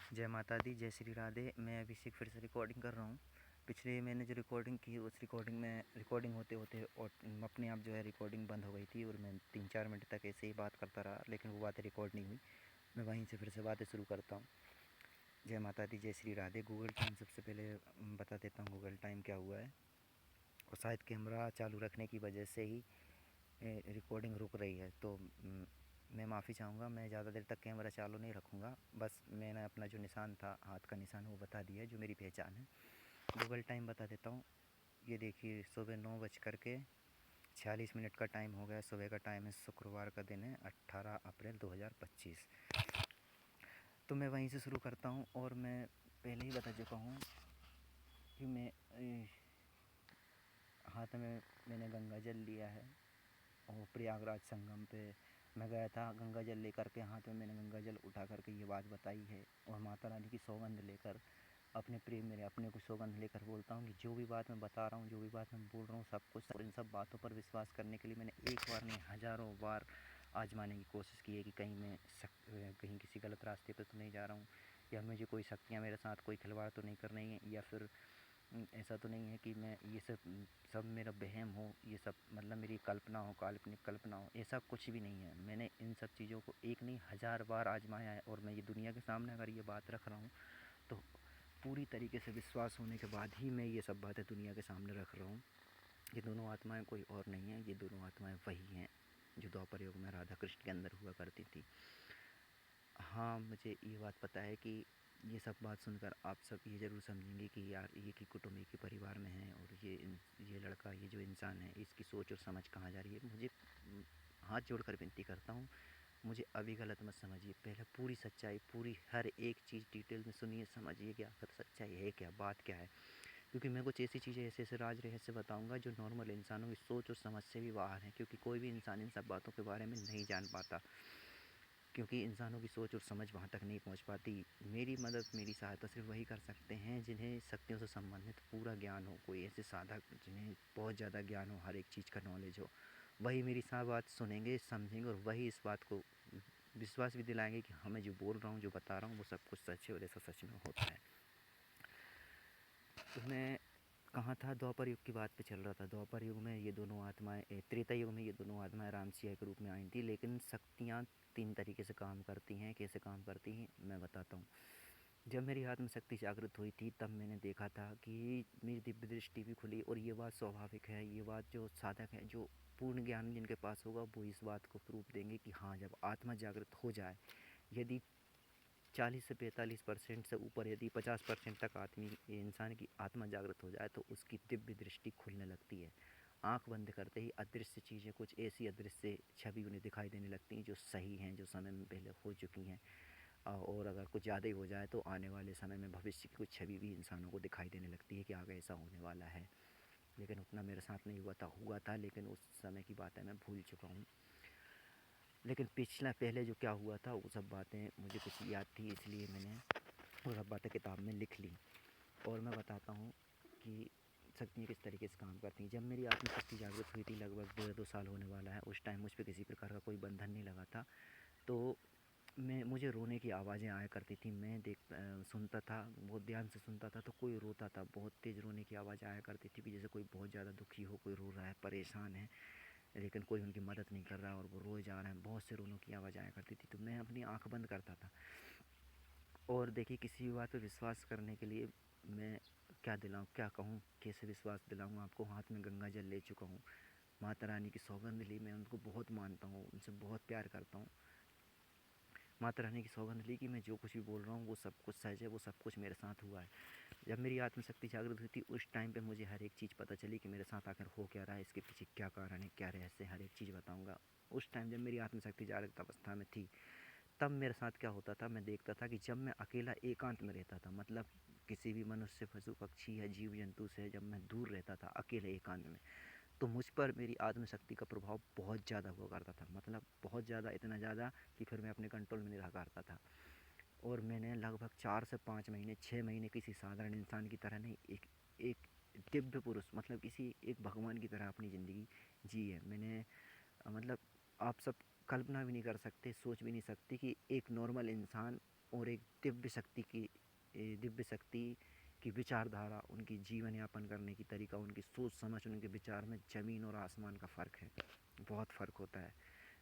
जय माता दी, जय श्री राधे। मैं अभिषेक फिर से रिकॉर्डिंग कर रहा हूँ। पिछले मैंने जो रिकॉर्डिंग की उस रिकॉर्डिंग में रिकॉर्डिंग होते होते और अपने आप जो है रिकॉर्डिंग बंद हो गई थी और मैं 3-4 मिनट तक ऐसे ही बात करता रहा, लेकिन वो बातें रिकॉर्ड नहीं हुई। मैं वहीं से फिर से बातें शुरू करता हूँ। जय माता दी, जय श्री राधे। गूगल टाइम सबसे पहले बता देता हूँ गूगल टाइम क्या हुआ है। और शायद कैमरा चालू रखने की वजह से ही रिकॉर्डिंग रुक रही है, तो मैं माफ़ी चाहूँगा। मैं ज़्यादा देर तक कैमरा चालू नहीं रखूँगा। बस मैंने अपना जो निशान था, हाथ का निशान, वो बता दिया जो मेरी पहचान है। गूगल टाइम बता देता हूँ। ये देखिए, सुबह 9:46 का टाइम हो गया। सुबह का टाइम है, शुक्रवार का दिन है, 18 अप्रैल 2025। तो मैं वहीं से शुरू करता हूँ। और मैं पहले ही बता चुका हूँ कि मैं हाथ में मैंने गंगा जल लिया है और प्रयागराज संगम पे मैं गया था। गंगा जल लेकर के हाथ में मैंने गंगा जल उठा करके ये बात बताई है और माता रानी की सौगंध लेकर, अपने प्रेम मेरे अपने को सौगंध लेकर बोलता हूँ कि जो भी बात मैं बता रहा हूँ, जो भी बात मैं बोल रहा हूँ, सब कुछ, और इन सब बातों पर विश्वास करने के लिए मैंने एक बार नहीं हज़ारों बार आजमाने की कोशिश की है कि कहीं मैं कहीं किसी गलत रास्ते पर तो नहीं जा रहा हूँ, या मुझे कोई शक्तियाँ मेरे साथ कोई खिलवाड़ तो नहीं कर रही हैं, या फिर ऐसा तो नहीं है कि मैं ये सब मेरा वहम हो, ये सब मतलब मेरी कल्पना हो, काल्पनिक कल्पना हो। ऐसा कुछ भी नहीं है। मैंने इन सब चीज़ों को एक नहीं 1000 बार आजमाया है और मैं ये दुनिया के सामने अगर ये बात रख रहा हूँ तो पूरी तरीके से विश्वास होने के बाद ही मैं ये सब बातें दुनिया के सामने रख रहा हूँ। ये दोनों आत्माएं कोई और नहीं है, ये दोनों आत्माएं वही हैं जो द्वापर युग में राधा कृष्ण के अंदर हुआ करती थी। हाँ, मुझे ये बात पता है कि ये सब बात सुनकर आप सब ये ज़रूर समझेंगे कि यार ये कि कुटुंब एक ही परिवार में है और ये लड़का, ये जो इंसान है, इसकी सोच और समझ कहाँ जा रही है। मुझे हाथ जोड़कर विनती करता हूँ, मुझे अभी गलत मत समझिए। पहले पूरी सच्चाई, पूरी हर एक चीज़ डिटेल में सुनिए, समझिए कि आखिर सच्चाई है क्या, बात क्या है। क्योंकि मैं कुछ ऐसी चीज़ें, ऐसे ऐसे राज रहस्य बताऊँगा जो नॉर्मल इंसानों की सोच और समझ से भी बाहर हैं, क्योंकि कोई भी इंसान इन सब बातों के बारे में नहीं जान पाता, क्योंकि इंसानों की सोच और समझ वहाँ तक नहीं पहुँच पाती। मेरी मदद, मेरी सहायता सिर्फ वही कर सकते हैं जिन्हें शक्तियों से संबंधित पूरा ज्ञान हो, कोई ऐसे साधक जिन्हें बहुत ज़्यादा ज्ञान हो, हर एक चीज़ का नॉलेज हो। वही मेरी सब बात सुनेंगे, समझेंगे और वही इस बात को विश्वास भी दिलाएंगे कि हमें जो बोल रहा हूँ, जो बता रहा हूँ, वो सब कुछ सच है और ऐसा सच में होता है। तो मैं कहाँ था, द्वापर युग की बात पे चल रहा था। द्वापर युग में ये दोनों आत्माएं, त्रेता युग में ये दोनों आत्माएं राम सिया के रूप में आई थी, लेकिन शक्तियाँ 3 तरीके से काम करती हैं। कैसे काम करती हैं मैं बताता हूँ। जब मेरी आत्म शक्ति जागृत हुई थी तब मैंने देखा था कि मेरी दिव्य दृष्टि भी खुली, और ये बात स्वाभाविक है। ये बात जो साधक है, जो पूर्ण ज्ञान जिनके पास होगा, वो इस बात को प्रूफ देंगे कि हाँ, जब आत्मा जागृत हो जाए, यदि 40 से 45% से ऊपर, यदि 50% तक आदमी, इंसान की आत्मा जागृत हो जाए, तो उसकी दिव्य दृष्टि खुलने लगती है। आंख बंद करते ही अदृश्य चीज़ें, कुछ ऐसी अदृश्य छवि उन्हें दिखाई देने लगती हैं जो सही हैं, जो समय में पहले हो चुकी हैं। और अगर कुछ ज़्यादा ही हो जाए तो आने वाले समय में भविष्य की कुछ छवि भी इंसानों को दिखाई देने लगती है कि आगे ऐसा होने वाला है। लेकिन उतना मेरे साथ नहीं हुआ था, लेकिन उस समय की बातें मैं भूल चुका हूँ। लेकिन पिछला पहले जो क्या हुआ था, वो सब बातें मुझे कुछ याद थी, इसलिए मैंने वो सब बातें किताब में लिख ली। और मैं बताता हूँ कि शक्तियाँ किस तरीके से काम करती हैं। जब मेरी आत्मशक्ति जागृत हुई थी, लगभग 1.5-2 साल होने वाला है, उस टाइम मुझ पर किसी प्रकार का कोई बंधन नहीं लगा था। तो मुझे रोने की आवाज़ें आया करती थी। मैं सुनता था, बहुत ध्यान से सुनता था, तो कोई रोता था, बहुत तेज़ रोने की आवाज़ आया करती थी कि जैसे कोई बहुत ज़्यादा दुखी हो, कोई रो रहा है, परेशान है, लेकिन कोई उनकी मदद नहीं कर रहा और वो रोए जा रहे हैं। बहुत से रोनों की आवाज़ आया करती थी। तो मैं अपनी आँख बंद करता था। और देखिए, किसी भी बात पे विश्वास करने के लिए मैं क्या दिलाऊँ, क्या कहूँ, कैसे विश्वास दिलाऊँ आपको। हाथ में गंगा जल ले चुका हूँ, माता रानी की सौगंध ली, मैं उनको बहुत मानता हूँ, उनसे बहुत प्यार करता हूँ। माता रानी की सौगंध ली कि मैं जो कुछ भी बोल रहा हूँ वो सब कुछ सच है, वो सब कुछ मेरे साथ हुआ है। जब मेरी आत्मशक्ति जागृत हुई थी, उस टाइम पे मुझे हर एक चीज़ पता चली कि मेरे साथ आखिर हो क्या रहा है, इसके पीछे क्या कारण है, क्या रहस्य है, हर एक चीज़ बताऊँगा। उस टाइम जब मेरी आत्मशक्ति जागृत अवस्था में थी, तब मेरे साथ क्या होता था, मैं देखता था कि जब मैं अकेला एकांत में रहता था, मतलब किसी भी मनुष्य, पशु पक्षी या जीव जंतु से जब मैं दूर रहता था अकेले एकांत में, तो मुझ पर मेरी आत्मशक्ति का प्रभाव बहुत ज़्यादा हुआ करता था। मतलब बहुत ज़्यादा, इतना ज़्यादा कि फिर मैं अपने कंट्रोल में नहीं रहा करता था। और मैंने लगभग 4 से 5 महीने, 6 महीने किसी साधारण इंसान की तरह नहीं, एक एक दिव्य पुरुष, मतलब किसी एक भगवान की तरह अपनी ज़िंदगी जी है मैंने। मतलब आप सब कल्पना भी नहीं कर सकते, सोच भी नहीं सकते कि एक नॉर्मल इंसान और एक दिव्य शक्ति की विचारधारा, उनकी जीवन यापन करने की तरीका, उनकी सोच समझ, उनके विचार में ज़मीन और आसमान का फ़र्क है। बहुत फ़र्क होता है।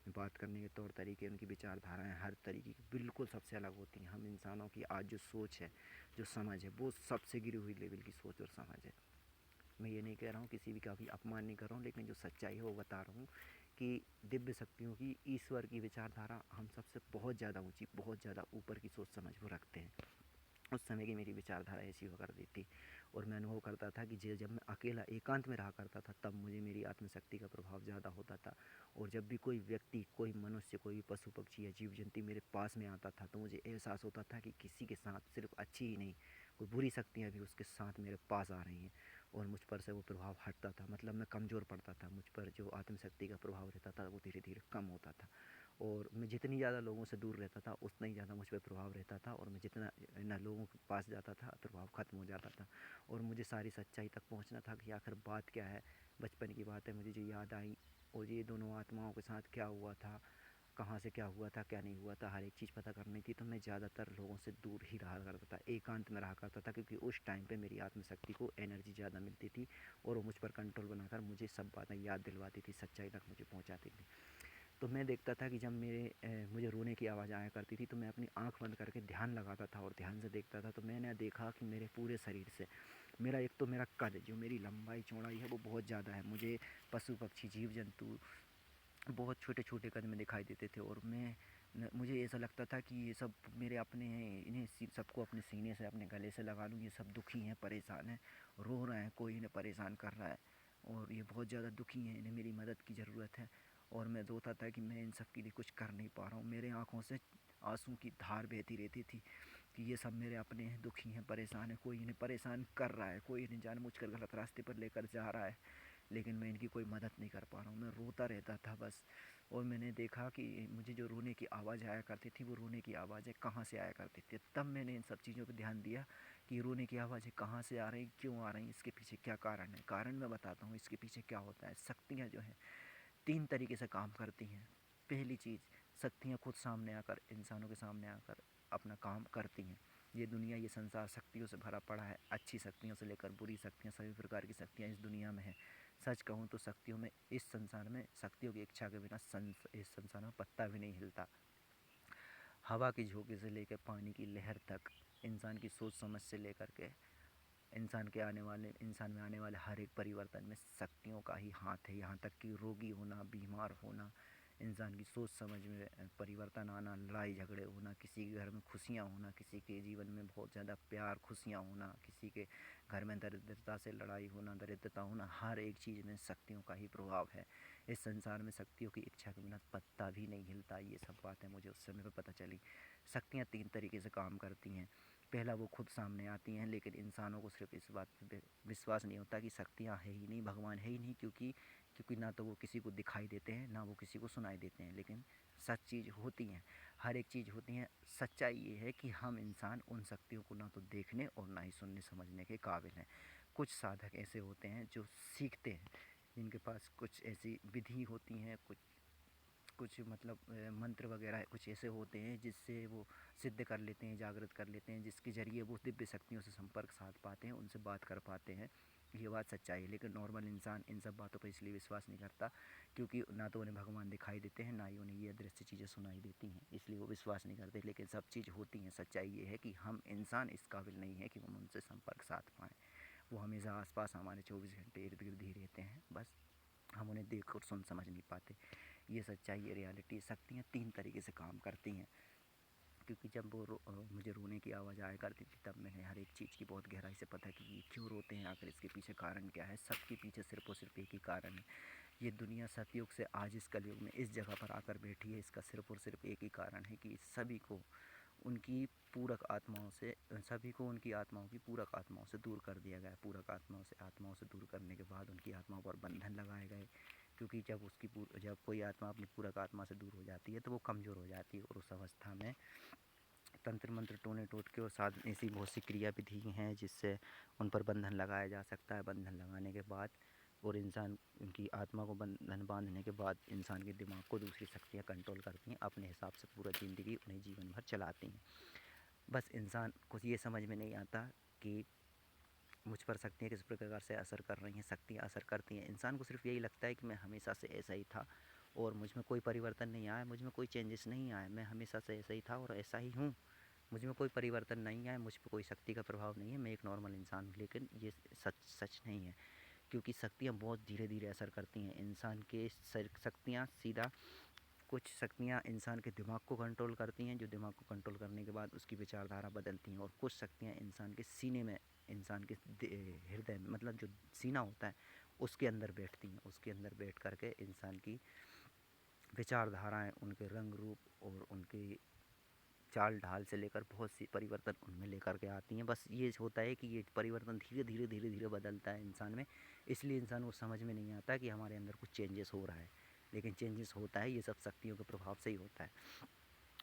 बात करने के तौर तरीके, उनकी विचारधाराएँ हर तरीके की बिल्कुल सबसे अलग होती हैं। हम इंसानों की आज जो सोच है, जो समझ है, वो सबसे गिरी हुई लेवल की सोच और समझ है। मैं ये नहीं कह रहा हूँ, किसी भी का भी अपमान नहीं कर रहा हूँ, लेकिन जो सच्चाई है वो बता रहा हूँ कि दिव्य शक्तियों की, ईश्वर की विचारधारा हम सबसे बहुत ज़्यादा ऊंची, बहुत ज़्यादा ऊपर की सोच समझ वो रखते हैं। उस समय की मेरी विचारधारा ऐसी हुआ करती थी। और मैं अनुभव करता था कि जब मैं अकेला एकांत में रहा करता था, तब मुझे मेरी आत्मशक्ति का प्रभाव ज़्यादा होता था। और जब भी कोई व्यक्ति, कोई मनुष्य, कोई भी पशु पक्षी या जीव जंतु मेरे पास में आता था, तो मुझे एहसास होता था कि किसी के साथ सिर्फ अच्छी ही नहीं, कोई बुरी शक्तियाँ भी उसके साथ मेरे पास आ रही हैं। और मुझ पर से वो प्रभाव हटता था, मतलब मैं कमज़ोर पड़ता था। मुझ पर जो आत्मशक्ति का प्रभाव रहता था वो धीरे धीरे कम होता था। और मैं जितनी ज़्यादा लोगों से दूर रहता था, उतना ही ज़्यादा मुझ पर प्रभाव रहता था। और मैं जितना ना लोगों के पास जाता था, प्रभाव ख़त्म हो जाता था। और मुझे सारी सच्चाई तक पहुंचना था कि आखिर बात क्या है। बचपन की बात है, मुझे जो याद आई, और ये दोनों आत्माओं के साथ क्या हुआ था, कहाँ से क्या हुआ था, क्या नहीं हुआ था, हर एक चीज़ पता करनी थी। तो मैं ज़्यादातर लोगों से दूर ही रहा करता था, एकांत में रहा करता था, क्योंकि उस टाइम पे मेरी आत्मशक्ति को एनर्जी ज़्यादा मिलती थी। और वो मुझ पर कंट्रोल बनाकर मुझे सब बातें याद दिलवाती थी, सच्चाई तक मुझे पहुँचाती थी। तो मैं देखता था कि जब मुझे रोने की आवाज़ आया करती थी, तो मैं अपनी आंख बंद करके ध्यान लगाता था और ध्यान से देखता था। तो मैंने देखा कि मेरे पूरे शरीर से, मेरा एक तो मेरा कद, जो मेरी लंबाई चौड़ाई है वो बहुत ज़्यादा है। मुझे पशु पक्षी जीव जंतु बहुत छोटे छोटे कद में दिखाई देते थे। और मुझे ऐसा लगता था कि ये सब मेरे अपने हैं, इन्हें सबको अपने सीने से, अपने गले से लगा लूँ। ये सब दुखी हैं, परेशान हैं, रो रहे हैं, कोई इन्हें परेशान कर रहा है, और ये बहुत ज़्यादा दुखी हैं, इन्हें मेरी मदद की ज़रूरत है। और मैं रोता था कि मैं इन सब के लिए कुछ कर नहीं पा रहा हूँ। मेरे आँखों से आंसू की धार बहती रहती थी कि ये सब मेरे अपने हैं, दुखी हैं, परेशान हैं, कोई इन्हें परेशान कर रहा है, कोई इन्हें जानबूझकर गलत रास्ते पर लेकर जा रहा है, लेकिन मैं इनकी कोई मदद नहीं कर पा रहा हूँ। मैं रोता रहता था बस। और मैंने देखा कि मुझे जो रोने की आवाज़ आया करती थी, वो रोने की आवाज़ें कहाँ से आया करती थी। तब मैंने इन सब चीज़ों पर ध्यान दिया कि रोने की आवाज़ें कहाँ से आ रही, क्यों आ रही, इसके पीछे क्या कारण है। कारण मैं बताता हूँ, इसके पीछे क्या होता है। शक्तियाँ जो हैं, 3 तरीके से काम करती हैं। पहली चीज़, शक्तियाँ खुद सामने आकर, इंसानों के सामने आकर अपना काम करती हैं। ये दुनिया, ये संसार शक्तियों से भरा पड़ा है। अच्छी शक्तियों से लेकर बुरी शक्तियाँ, सभी प्रकार की शक्तियाँ इस दुनिया में हैं। सच कहूँ तो शक्तियों में, इस संसार में शक्तियों की इच्छा के बिना इस संसार में पत्ता भी नहीं हिलता। हवा की झोंके से लेकर पानी की लहर तक, इंसान की सोच समझ से लेकर के इंसान में आने वाले हर एक परिवर्तन में शक्तियों का ही हाथ है। यहाँ तक कि रोगी होना, बीमार होना, इंसान की सोच समझ में परिवर्तन आना, लड़ाई झगड़े होना, किसी के घर में खुशियाँ होना, किसी के जीवन में बहुत ज़्यादा प्यार, खुशियाँ होना, किसी के घर में दरिद्रता से लड़ाई होना, दरिद्रता होना, हर एक चीज़ में शक्तियों का ही प्रभाव है। इस संसार में शक्तियों की इच्छा के बिना पत्ता भी नहीं हिलता। ये सब बातें मुझे उस समय पर पता चली। शक्तियाँ 3 तरीके से काम करती हैं। पहला, वो खुद सामने आती हैं, लेकिन इंसानों को सिर्फ इस बात पे विश्वास नहीं होता कि शक्तियाँ है ही नहीं, भगवान है ही नहीं, क्योंकि ना तो वो किसी को दिखाई देते हैं, ना वो किसी को सुनाई देते हैं। लेकिन सच चीज़ होती हैं, हर एक चीज़ होती हैं। सच्चाई ये है कि हम इंसान उन शक्तियों को ना तो देखने और ना ही सुनने समझने के काबिल हैं। कुछ साधक ऐसे होते हैं जो सीखते हैं, जिनके पास कुछ ऐसी विधि होती हैं, कुछ कुछ मतलब मंत्र वगैरह कुछ ऐसे होते हैं जिससे वो सिद्ध कर लेते हैं, जागृत कर लेते हैं, जिसके ज़रिए वो दिव्य शक्तियों से संपर्क साध पाते हैं, उनसे बात कर पाते हैं। ये बात सच्चाई है। लेकिन नॉर्मल इंसान इन सब बातों पर इसलिए विश्वास नहीं करता, क्योंकि ना तो उन्हें भगवान दिखाई देते हैं, ना ही उन्हें ये अदृश्य चीज़ें सुनाई देती हैं, इसलिए वो विश्वास नहीं करते। लेकिन सब चीज़ होती हैं। सच्चाई ये है कि हम इंसान इस काबिल नहीं है कि हम उनसे संपर्क साध पाएँ। वो हमेशा आसपास हमारे 24 घंटे इर्द गिर्द ही रहते हैं, बस हम उन्हें देख और सुन समझ नहीं पाते। ये सच्चाई, ये रियलिटी। शक्तियाँ 3 तरीके से काम करती हैं। क्योंकि जब मुझे रोने की आवाज़ आया करती थी, तब मैंने हर एक चीज़ की बहुत गहराई से पता की कि क्यों रोते हैं, आखिर इसके पीछे कारण क्या है। सबके पीछे सिर्फ और सिर्फ एक ही कारण है। ये दुनिया सतयुग से आज इस कलयुग में इस जगह पर आकर बैठी है, इसका सिर्फ और सिर्फ एक ही कारण है कि सभी को उनकी सभी को उनकी आत्माओं की पूरक आत्माओं से दूर कर दिया गया है। पूरक आत्माओं से दूर करने के बाद उनकी आत्माओं पर बंधन लगाए गए। क्योंकि जब कोई आत्मा अपनी पूरक आत्मा से दूर हो जाती है, तो वो कमज़ोर हो जाती है, और उस अवस्था में तंत्र मंत्र, टोने टोटके और साधन, ऐसी बहुत सी क्रिया विधि हैं जिससे उन पर बंधन लगाया जा सकता है। बंधन लगाने के बाद, और इंसान उनकी आत्मा को बंधन बांधने के बाद, इंसान के दिमाग को दूसरी शक्तियाँ कंट्रोल करती हैं, अपने हिसाब से पूरा ज़िंदगी उन्हें जीवन भर चलाती हैं। बस इंसान को ये समझ में नहीं आता कि मुझ पर शक्तियाँ किस प्रकार से असर कर रही हैं। शक्तियाँ असर करती हैं, इंसान को सिर्फ यही लगता है कि मैं हमेशा से ऐसा ही था और मुझ में कोई परिवर्तन नहीं आया, मुझ में कोई चेंजेस नहीं आया, मैं हमेशा से ऐसा ही था और ऐसा ही हूँ, मुझ में कोई परिवर्तन नहीं आया, मुझ पर कोई शक्ति का प्रभाव नहीं है, मैं एक नॉर्मल इंसान हूँ। लेकिन ये सच सच नहीं है, क्योंकि शक्तियाँ बहुत धीरे धीरे असर करती हैं इंसान के शक्तियाँ सीधा कुछ शक्तियाँ इंसान के दिमाग को कंट्रोल करती हैं, जो दिमाग को कंट्रोल करने के बाद उसकी विचारधारा बदलती हैं, और कुछ शक्तियाँ इंसान के सीने में, इंसान के हृदय में, मतलब जो सीना होता है उसके अंदर बैठती हैं, उसके अंदर बैठ करके इंसान की विचारधाराएँ, उनके रंग रूप और उनकी चाल ढाल से लेकर बहुत सी परिवर्तन उनमें लेकर के आती हैं। बस ये होता है कि ये परिवर्तन धीरे धीरे धीरे धीरे बदलता है इंसान में, इसलिए इंसान को समझ में नहीं आता कि हमारे अंदर कुछ चेंजेस हो रहा है, लेकिन चेंजेस होता है, ये सब शक्तियों के प्रभाव से ही होता है।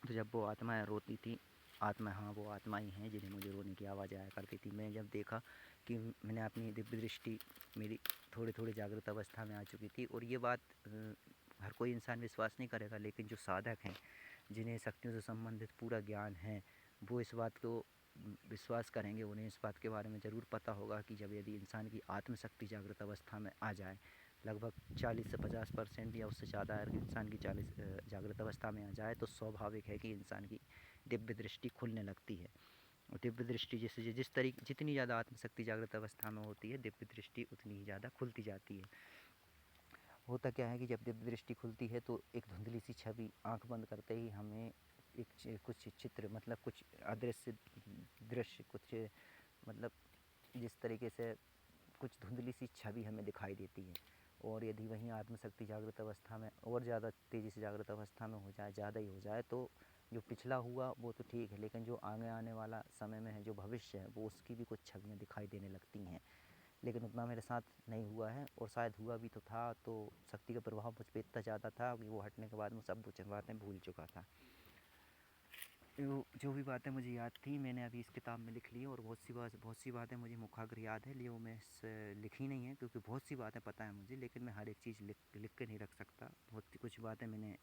तो जब वो आत्माएँ रोती थी, आत्मा, हाँ वो आत्माएँ हैं जिन्हें मुझे रोने की आवाज़ आया करती थी, मैं जब देखा कि मैंने अपनी दिव्य दृष्टि मेरी थोड़ी थोड़ी जागृत अवस्था में आ चुकी थी, और ये बात हर कोई इंसान विश्वास नहीं करेगा, लेकिन जो साधक हैं, जिन्हें शक्तियों से संबंधित पूरा ज्ञान है, वो इस बात को विश्वास करेंगे, उन्हें इस बात के बारे में ज़रूर पता होगा कि जब यदि इंसान की आत्मशक्ति जागृत अवस्था में आ जाए, लगभग 40 से 50% या उससे ज़्यादा अगर इंसान की 40 जागृत अवस्था में आ जाए, तो स्वाभाविक है कि इंसान की दिव्य दृष्टि खुलने लगती है। और दिव्य दृष्टि जिस तरीके जितनी ज़्यादा आत्मशक्ति जागृत अवस्था में होती है, दिव्य दृष्टि उतनी ही ज़्यादा खुलती जाती है। होता क्या है कि जब दिव्य दृष्टि खुलती है तो एक धुंधली सी छवि, आंख बंद करते ही हमें कुछ चित्र, मतलब कुछ अदृश्य दृश्य, कुछ मतलब जिस तरीके से कुछ धुंधली सी छवि हमें दिखाई देती है। और यदि वहीं आत्मशक्ति जागृत अवस्था में और ज़्यादा तेज़ी से जागृत अवस्था में हो जाए, ज़्यादा ही हो जाए, तो जो पिछला हुआ वो तो ठीक है, लेकिन जो आगे आने वाला समय में है, जो भविष्य है, वो उसकी भी कुछ छवियाँ दिखाई देने लगती हैं। लेकिन उतना मेरे साथ नहीं हुआ है, और शायद हुआ भी तो था तो शक्ति का प्रभाव मुझ पर इतना ज़्यादा था कि वो हटने के बाद मैं सब बातें भूल चुका था। जो भी बातें मुझे याद थी मैंने अभी इस किताब में लिख ली है, और बहुत सी बातें मुझे मुखाग्र याद है, लिए मैं लिखी नहीं है, क्योंकि बहुत सी बातें पता है मुझे, लेकिन मैं हर एक चीज़ लिख के नहीं रख सकता। बहुत कुछ बातें मैंने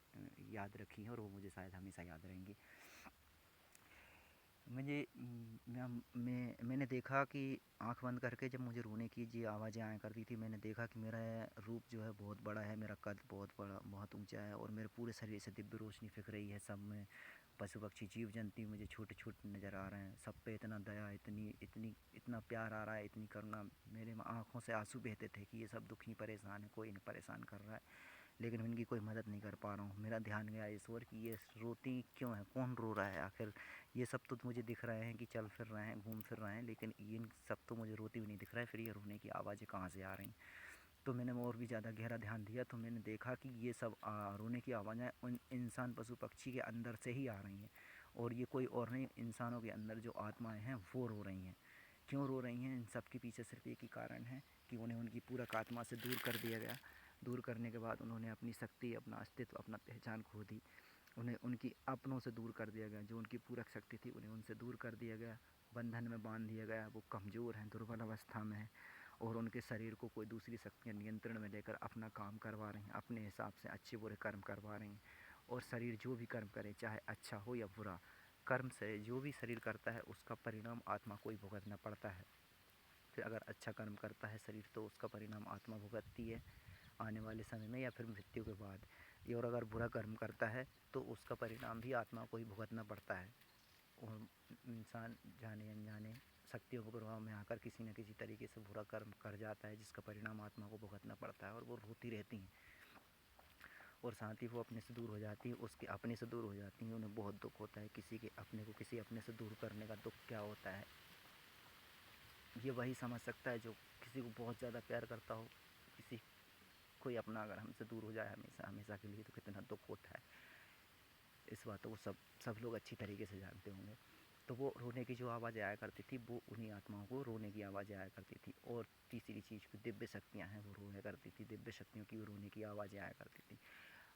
याद रखी हैं, और वो मुझे शायद हमेशा याद रहेंगी। मुझे मैंने देखा कि आँख बंद करके जब मुझे रोने की जी आवाज़ें आया करती थी, मैंने देखा कि मेरा रूप जो है बहुत बड़ा है, मेरा कद बहुत बड़ा, बहुत ऊंचा है, और मेरे पूरे शरीर से दिव्य रोशनी फेंक रही है। सब में पशु पक्षी जीव जंतु मुझे छोटे छोटे नज़र आ रहे हैं, सब पे इतना दया, इतनी इतनी इतना प्यार आ रहा है, इतनी करुणा। मेरे आँखों से आंसू बहते थे कि ये सब दुखी परेशान है, कोई इन्हें परेशान कर रहा है, लेकिन उनकी कोई मदद नहीं कर पा रहा हूँ। मेरा ध्यान गया इस ओर कि ये रोती क्यों है, कौन रो रहा है आखिर। ये सब तो मुझे दिख रहे हैं कि चल फिर रहे हैं, घूम फिर रहे हैं, लेकिन इन सब तो मुझे रोती हुई नहीं दिख रहा है, फिर ये रोने की आवाज़ें कहाँ से आ रही। तो मैंने और भी ज़्यादा गहरा ध्यान दिया, तो मैंने देखा कि ये सब रोने की आवाज़ें उन इंसान पशु पक्षी के अंदर से ही आ रही हैं, और ये कोई और नहीं, इंसानों के अंदर जो आत्माएं हैं वो रो रही हैं। क्यों रो रही हैं, इन सब के पीछे सिर्फ एक ही कारण है कि उन्हें उनकी पूरक आत्मा से दूर कर दिया गया। दूर करने के बाद उन्होंने अपनी शक्ति, अपना अस्तित्व, अपना पहचान खो दी। उन्हें उनकी अपनों से दूर कर दिया गया, जो उनकी पूरक शक्ति थी उन्हें उनसे दूर कर दिया गया, बंधन में बांध दिया गया। वो कमज़ोर हैं, दुर्बल अवस्था में हैं, और उनके शरीर को कोई दूसरी शक्तियाँ नियंत्रण में लेकर अपना काम करवा रही हैं, अपने हिसाब से अच्छे बुरे कर्म करवा रही हैं। और शरीर जो भी कर्म करे, चाहे अच्छा हो या बुरा, कर्म से जो भी शरीर करता है उसका परिणाम आत्मा को ही भुगतना पड़ता है। फिर अगर अच्छा कर्म करता है शरीर, तो उसका परिणाम आत्मा भुगतती है आने वाले समय में या फिर मृत्यु के बाद। और अगर बुरा कर्म करता है तो उसका परिणाम भी आत्मा को ही भुगतना पड़ता है। और इंसान जाने अनजाने शक्तियों के प्रभाव में आकर किसी न किसी तरीके से बुरा कर्म कर जाता है, जिसका परिणाम आत्मा को भुगतना पड़ता है, और वो रोती रहती हैं। और साथ ही वो अपने से दूर हो जाती हैं, उसके अपने से दूर हो जाती हैं, उन्हें बहुत दुख होता है। किसी के अपने को किसी अपने से दूर करने का दुख क्या होता है, ये वही समझ सकता है जो किसी को बहुत ज़्यादा प्यार करता हो। किसी कोई अपना अगर हमसे दूर हो जाए हमेशा हमेशा के लिए, तो कितना दुख होता है। इस बात को सब लोग अच्छी तरीके से जानते होंगे। तो वो रोने की जो आवाज़ें आया करती थी, वो उन्हीं आत्माओं को रोने की आवाज़ें आया करती थी। और तीसरी चीज़ की दिव्य शक्तियाँ हैं, वो रोया करती थी, दिव्य शक्तियों की रोने की आवाज़ें आया करती थी।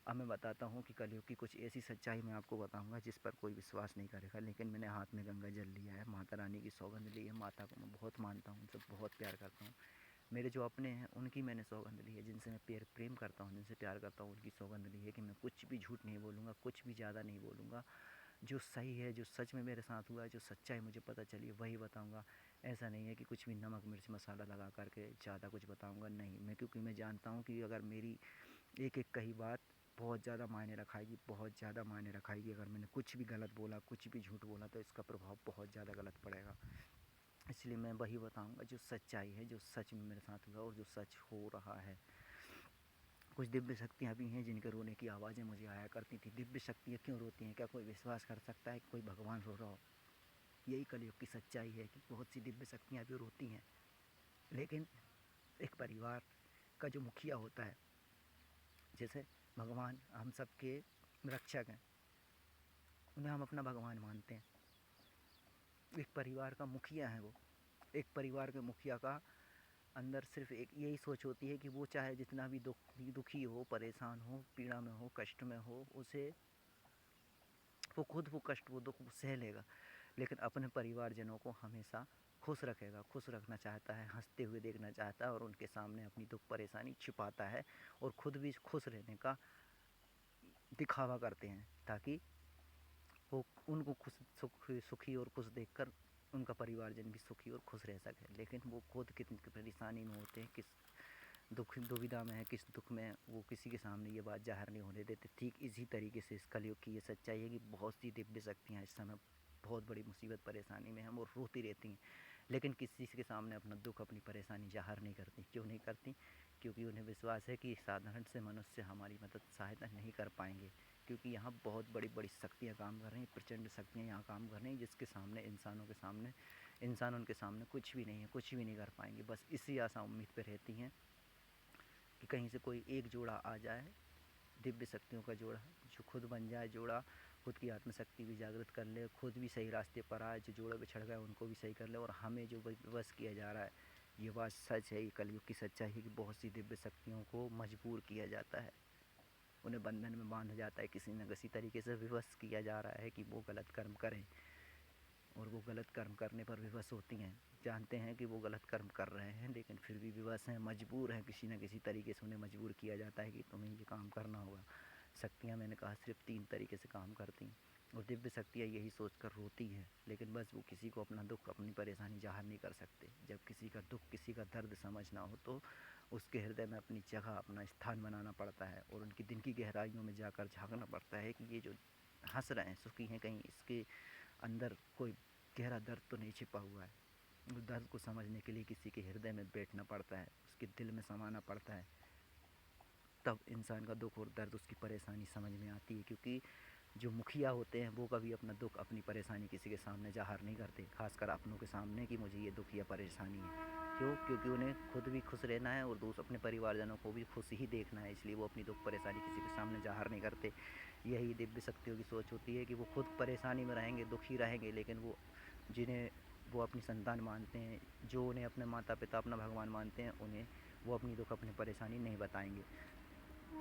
अब मैं बताता हूँ कि कलयुग की कुछ ऐसी सच्चाई मैं आपको बताऊँगा जिस पर कोई विश्वास नहीं करेगा, लेकिन मैंने हाथ में गंगा जल लिया है, माता रानी की सौगंध ली है। माता को मैं बहुत मानता हूँ, उनसे बहुत प्यार करता हूँ। मेरे जो अपने हैं उनकी मैंने सौगंध ली है, जिनसे मैं प्रेम करता हूँ, जिनसे प्यार करता हूँ, उनकी सौगंध ली है कि मैं कुछ भी झूठ नहीं बोलूँगा, कुछ भी ज़्यादा नहीं बोलूँगा। जो सही है, जो सच में मेरे साथ हुआ है, जो सच्चाई मुझे पता चली है वही बताऊँगा। ऐसा नहीं है कि कुछ भी नमक मिर्च मसाला लगा कर के ज़्यादा कुछ बताऊँगा, नहीं। मैं क्योंकि मैं जानता हूँ कि अगर मेरी एक-एक कही बात बहुत ज़्यादा मायने रखाएगी, बहुत ज़्यादा मायने रखाएगी। अगर मैंने कुछ भी गलत बोला, कुछ भी झूठ बोला तो इसका प्रभाव बहुत ज़्यादा गलत पड़ेगा। इसलिए मैं वही बताऊँगा जो सच्चाई है, जो सच में मेरे साथ हुआ और जो सच हो रहा है। कुछ दिव्य शक्तियाँ भी हैं जिनके रोने की आवाज़ें मुझे आया करती थी। दिव्य शक्तियाँ क्यों रोती हैं? क्या कोई विश्वास कर सकता है कि कोई भगवान रो रहा हो? यही कलयुग की सच्चाई है कि बहुत सी दिव्य शक्तियाँ भी रोती हैं। लेकिन एक परिवार का जो मुखिया होता है, जैसे भगवान हम सबके रक्षक हैं, उन्हें हम अपना भगवान मानते हैं। एक परिवार का मुखिया है वो। एक परिवार के मुखिया का अंदर सिर्फ एक यही सोच होती है कि वो चाहे जितना भी दुखी हो, परेशान हो, पीड़ा में हो, कष्ट में हो, उसे वो खुद वो कष्ट, वो दुख वो सह लेगा, लेकिन अपने परिवारजनों को हमेशा खुश रखेगा। खुश रखना चाहता है, हंसते हुए देखना चाहता है और उनके सामने अपनी दुख परेशानी छिपाता है और खुद भी खुश रहने का दिखावा करते हैं, ताकि वो उनको सुखी और खुश देखकर उनका परिवारजन भी सुखी और खुश रह सके। लेकिन वो खुद कितनी परेशानी में होते हैं, किस दुख दुविधा में है, किस दुख में, वो किसी के सामने ये बात ज़ाहिर नहीं होने देते। ठीक इसी तरीके से इस कलयुग की ये सच्चाई है कि बहुत सी दिव्य शक्तियाँ इस समय बहुत बड़ी मुसीबत परेशानी में हैं, वो रोती रहती हैं, लेकिन किसी के सामने अपना दुख, अपनी परेशानी ज़ाहिर नहीं करती। क्यों नहीं करती? क्योंकि उन्हें विश्वास है कि साधारण से मनुष्य हमारी मदद सहायता नहीं कर पाएंगे, क्योंकि यहाँ बहुत बड़ी बड़ी शक्तियाँ काम कर रही हैं, प्रचंड शक्तियाँ यहाँ काम कर रही हैं, जिसके सामने इंसान उनके सामने कुछ भी नहीं है, कुछ भी नहीं कर पाएंगे। बस इसी आशा उम्मीद पर रहती हैं कि कहीं से कोई एक जोड़ा आ जाए, दिव्य शक्तियों का जोड़ा, जो खुद बन जाए जोड़ा, खुद की आत्मशक्ति भी जागृत कर ले, खुद भी सही रास्ते पर आए, जो जोड़े बिछड़ गए उनको भी सही कर ले, और हमें जो विवश किया जा रहा है, ये बात सच है। ये कलयुग की सच्चाई है कि बहुत सी दिव्य शक्तियों को मजबूर किया जाता है, उन्हें बंधन में बांधा जाता है, किसी न किसी तरीके से विवश किया जा रहा है कि वो गलत कर्म करें, और वो गलत कर्म करने पर विवश होती हैं। जानते हैं कि वो गलत कर्म कर रहे हैं, लेकिन फिर भी विवश हैं, मजबूर हैं, किसी न किसी तरीके से उन्हें मजबूर किया जाता है कि तुम्हें ये काम करना होगा। शक्तियाँ, मैंने कहा, सिर्फ 3 तरीके से काम करती हैं, और दिव्य शक्तियाँ यही सोचकर रोती हैं, लेकिन बस वो किसी को अपना दुख, अपनी परेशानी ज़ाहिर नहीं कर सकते। जब किसी का दुख, किसी का दर्द समझना हो तो उसके हृदय में अपनी जगह, अपना स्थान बनाना पड़ता है, और उनकी दिल की गहराइयों में जाकर झाँकना पड़ता है कि ये जो हंस रहे हैं, सुखी हैं, कहीं इसके अंदर कोई गहरा दर्द तो नहीं छिपा हुआ है। उस दर्द को समझने के लिए किसी के हृदय में बैठना पड़ता है, उसके दिल में समाना पड़ता है, तब इंसान का दुख और दर्द, उसकी परेशानी समझ में आती है। क्योंकि जो मुखिया होते हैं वो कभी अपना दुख, अपनी परेशानी किसी के सामने ज़ाहिर नहीं करते, खासकर अपनों के सामने कि मुझे ये दुख या परेशानी है। क्यों? क्योंकि उन्हें खुद भी खुश रहना है और अपने परिवारजनों को भी खुश ही देखना है, इसलिए वो अपनी दुख परेशानी किसी के सामने ज़ाहिर नहीं करते। यही दिव्य शक्तियों की सोच होती है कि वो खुद परेशानी में रहेंगे, दुखी रहेंगे, लेकिन वो जिन्हें वो अपनी संतान मानते हैं, जो उन्हें अपने माता पिता, अपना भगवान मानते हैं, उन्हें वो अपनी दुख, अपनी परेशानी नहीं बताएंगे।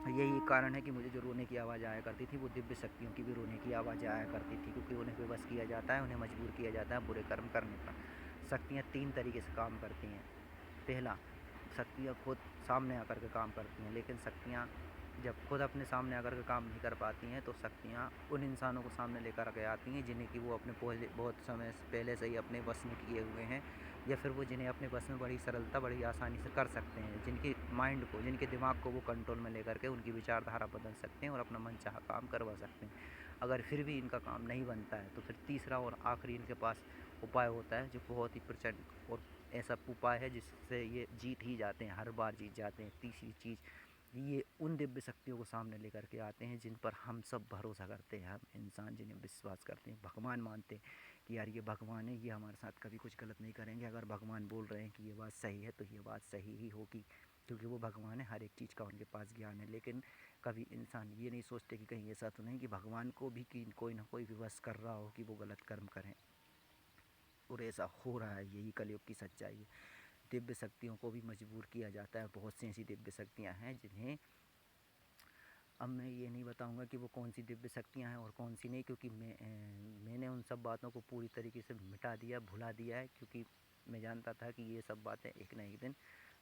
यही कारण है कि मुझे जो रोने की आवाज़ आया करती थी, वो दिव्य शक्तियों की भी रोने की आवाज़ आया करती थी, क्योंकि उन्हें विवश किया जाता है, उन्हें मजबूर किया जाता है बुरे कर्म करने पर। शक्तियाँ 3 तरीके से काम करती हैं। पहला, शक्तियाँ खुद सामने आकर के काम करती हैं, लेकिन शक्तियाँ जब खुद अपने सामने आकर के काम नहीं कर पाती हैं, तो शक्तियाँ उन इंसानों को सामने लेकर के आती हैं जिन्हें कि वो अपने पहले, बहुत समय से पहले से ही अपने वश में किए हुए हैं, या फिर वो जिन्हें अपने बस में बड़ी सरलता, बड़ी आसानी से कर सकते हैं, जिनके माइंड को, जिनके दिमाग को वो कंट्रोल में लेकर के उनकी विचारधारा बदल सकते हैं और अपना मनचाहा काम करवा सकते हैं। अगर फिर भी इनका काम नहीं बनता है, तो फिर तीसरा और आखिरी इनके पास उपाय होता है, जो बहुत ही प्रचंड और ऐसा उपाय है जिससे ये जीत ही जाते हैं, हर बार जीत जाते हैं। तीसरी चीज़, ये उन दिव्य शक्तियों को सामने लेकर के आते हैं जिन पर हम सब भरोसा करते हैं, हम इंसान जिन्हें विश्वास करते हैं, भगवान मानते हैं कि यार ये भगवान है, ये हमारे साथ कभी कुछ गलत नहीं करेंगे। अगर भगवान बोल रहे हैं कि ये बात सही है, तो ये बात सही ही होगी, क्योंकि वो भगवान है, हर एक चीज़ का उनके पास ज्ञान है। लेकिन कभी इंसान ये नहीं सोचते कि कहीं ऐसा तो नहीं कि भगवान को भी कि कोई ना कोई विवश कर रहा हो कि वो गलत कर्म करें, और ऐसा हो रहा है। यही कलयुग की सच्चाई है। दिव्य शक्तियों को भी मजबूर किया जाता है। बहुत सी ऐसी दिव्य शक्तियाँ हैं जिन्हें, अब मैं ये नहीं बताऊंगा कि वो कौन सी दिव्य शक्तियाँ हैं और कौन सी नहीं, क्योंकि मैंने उन सब बातों को पूरी तरीके से मिटा दिया, भुला दिया है, क्योंकि मैं जानता था कि ये सब बातें एक ना एक दिन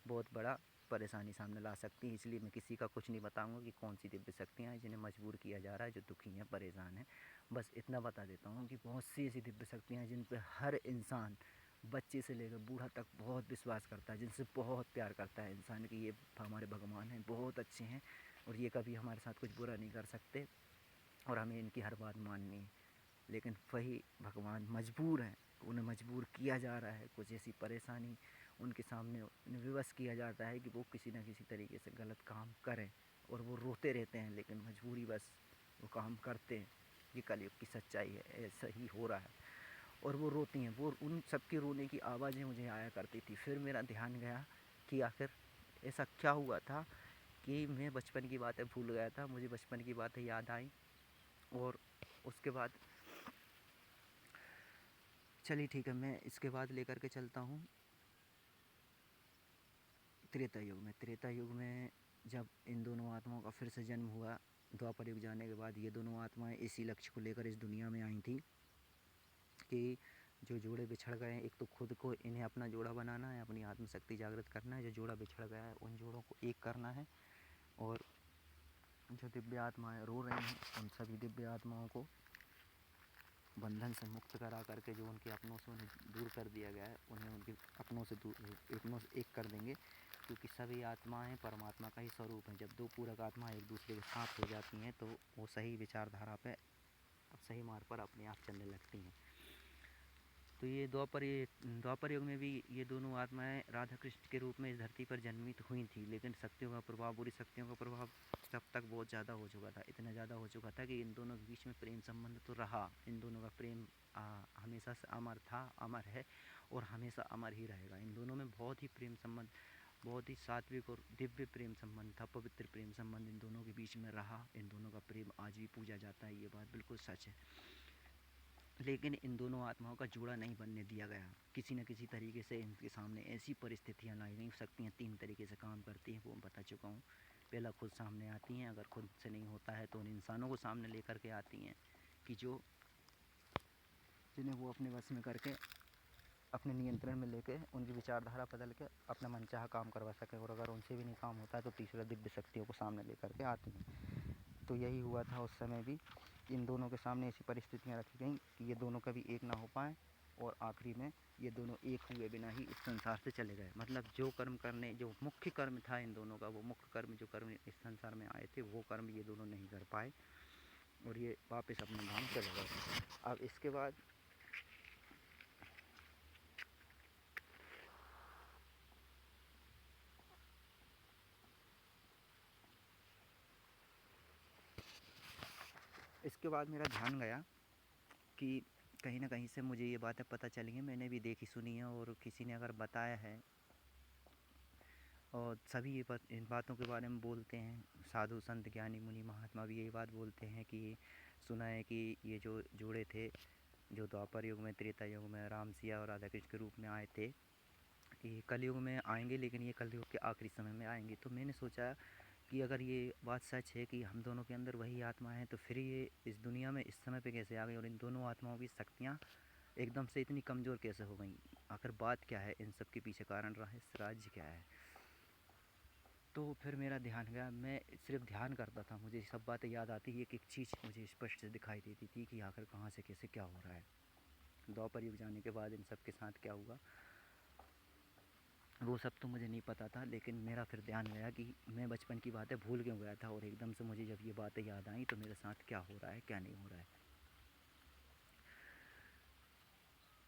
बहुत बड़ा परेशानी सामने ला सकती हैं। इसलिए मैं किसी का कुछ नहीं बताऊंगा कि कौन सी दिव्य शक्तियाँ हैं जिन्हें मजबूर किया जा रहा है, जो दुखी हैं, परेशान हैं। बस इतना बता देता हूँ कि बहुत सी ऐसी दिव्य शक्तियाँ हैं जिन पर हर इंसान, बच्चे से लेकर बूढ़ा तक बहुत विश्वास करता है, जिनसे बहुत प्यार करता है इंसान, कि ये हमारे भगवान हैं, बहुत अच्छे हैं और ये कभी हमारे साथ कुछ बुरा नहीं कर सकते और हमें इनकी हर बात माननी है। लेकिन वही भगवान मजबूर हैं, उन्हें मजबूर किया जा रहा है, कुछ ऐसी परेशानी उनके सामने उन्हें विवश किया जाता है कि वो किसी न किसी तरीके से गलत काम करें और वो रोते रहते हैं, लेकिन मजबूरी बस वो काम करते हैं। ये कलयुग की सच्चाई है, ऐसा ही हो रहा है। और वो रोती हैं, वो उन सबके रोने की आवाज़ें मुझे आया करती थी। फिर मेरा ध्यान गया कि आखिर ऐसा क्या हुआ था कि मैं बचपन की बातें भूल गया था, मुझे बचपन की बातें याद आई। और उसके बाद चलिए ठीक है, मैं इसके बाद लेकर के चलता हूँ त्रेता युग में। त्रेता युग में जब इन दोनों आत्माओं का फिर से जन्म हुआ, द्वापर युग जाने के बाद, ये दोनों आत्माएं इसी लक्ष्य को लेकर इस दुनिया में आई थी कि जो जोड़े बिछड़ गए हैं, एक तो खुद को इन्हें अपना जोड़ा बनाना है, अपनी आत्मशक्ति जागृत करना है, जो जोड़ा बिछड़ गया है उन जोड़ों को एक करना है, और जो दिव्य आत्माएं रो रही हैं उन सभी दिव्य आत्माओं को बंधन से मुक्त करा करके, जो उनके अपनों से उन्हें दूर कर दिया गया है, उन्हें उनके अपनों से एक कर देंगे। क्योंकि सभी आत्माएं परमात्मा का ही स्वरूप हैं। जब दो पूरक आत्मा एक दूसरे के साथ हो जाती हैं तो वो सही विचारधारा पे, सही मार्ग पर अपने आप चलने लगती हैं। तो ये द्वापर युग में भी ये दोनों आत्माएं राधा कृष्ण के रूप में इस धरती पर जन्मित हुई थी। लेकिन शक्तियों का प्रभाव, बुरी शक्तियों का प्रभाव तब तक बहुत ज़्यादा हो चुका था, इतना ज़्यादा हो चुका था कि इन दोनों के बीच में प्रेम संबंध तो रहा, इन दोनों का प्रेम हमेशा से अमर था, अमर है और हमेशा अमर ही रहेगा। इन दोनों में बहुत ही प्रेम संबंध, बहुत ही सात्विक और दिव्य प्रेम संबंध था, पवित्र प्रेम संबंध इन दोनों के बीच में रहा। इन दोनों का प्रेम आज भी पूजा जाता है, ये बात बिल्कुल सच है। लेकिन इन दोनों आत्माओं का जोड़ा नहीं बनने दिया गया। किसी न किसी तरीके से इनके सामने ऐसी परिस्थितियाँ लाई गई। शक्तियाँ तीन तरीके से काम करती हैं, वो बता चुका हूँ। पहला खुद सामने आती हैं, अगर खुद से नहीं होता है तो उन इंसानों को सामने लेकर के आती हैं कि जिन्हें वो अपने वश में करके, अपने नियंत्रण में लेके, उनकी विचारधारा बदल के अपना मनचाहा काम करवा सके। और अगर उनसे भी नहीं काम होता है तो तीसरा दिव्य शक्तियों को सामने लेकर के आती हैं। तो यही हुआ था उस समय भी, इन दोनों के सामने ऐसी परिस्थितियाँ रखी गई कि ये दोनों कभी एक ना हो पाए और आखिरी में ये दोनों एक हुए बिना ही इस संसार से चले गए। मतलब जो कर्म करने, जो मुख्य कर्म था इन दोनों का, वो मुख्य कर्म, जो कर्म इस संसार में आए थे, वो कर्म ये दोनों नहीं कर पाए और ये वापस अपने धाम चले गए। अब इसके बाद मेरा ध्यान गया कि कहीं ना कहीं से मुझे ये बातें पता चली हैं, मैंने भी देखी सुनी है और किसी ने अगर बताया है, और सभी इन बातों के बारे में बोलते हैं। साधु संत ज्ञानी मुनि महात्मा भी यही बात बोलते हैं कि सुना है कि ये जो जोड़े थे, जो द्वापर युग में, त्रेता युग में राम सिया और राधा कृष्ण के रूप में आए थे, ये कलयुग में आएंगे, लेकिन ये कलयुग के आखिरी समय में आएंगे। तो मैंने सोचा कि अगर ये बात सच है कि हम दोनों के अंदर वही आत्मा है, तो फिर ये इस दुनिया में इस समय पे कैसे आ गई और इन दोनों आत्माओं की शक्तियाँ एकदम से इतनी कमज़ोर कैसे हो गई? आखिर बात क्या है, इन सब के पीछे कारण, रहस्य, राज्य क्या है? तो फिर मेरा ध्यान गया, मैं सिर्फ ध्यान करता था, मुझे सब बातें याद आती, एक चीज़ मुझे स्पष्ट से दिखाई देती थी कि आखिर कहाँ से कैसे क्या हो रहा है। द्वापर युग जाने के बाद इन सब के साथ क्या हुआ वो सब तो मुझे नहीं पता था, लेकिन मेरा फिर ध्यान गया कि मैं बचपन की बातें भूल क्यों गया था, और एकदम से मुझे जब ये बातें याद आई तो मेरे साथ क्या हो रहा है, क्या नहीं हो रहा है।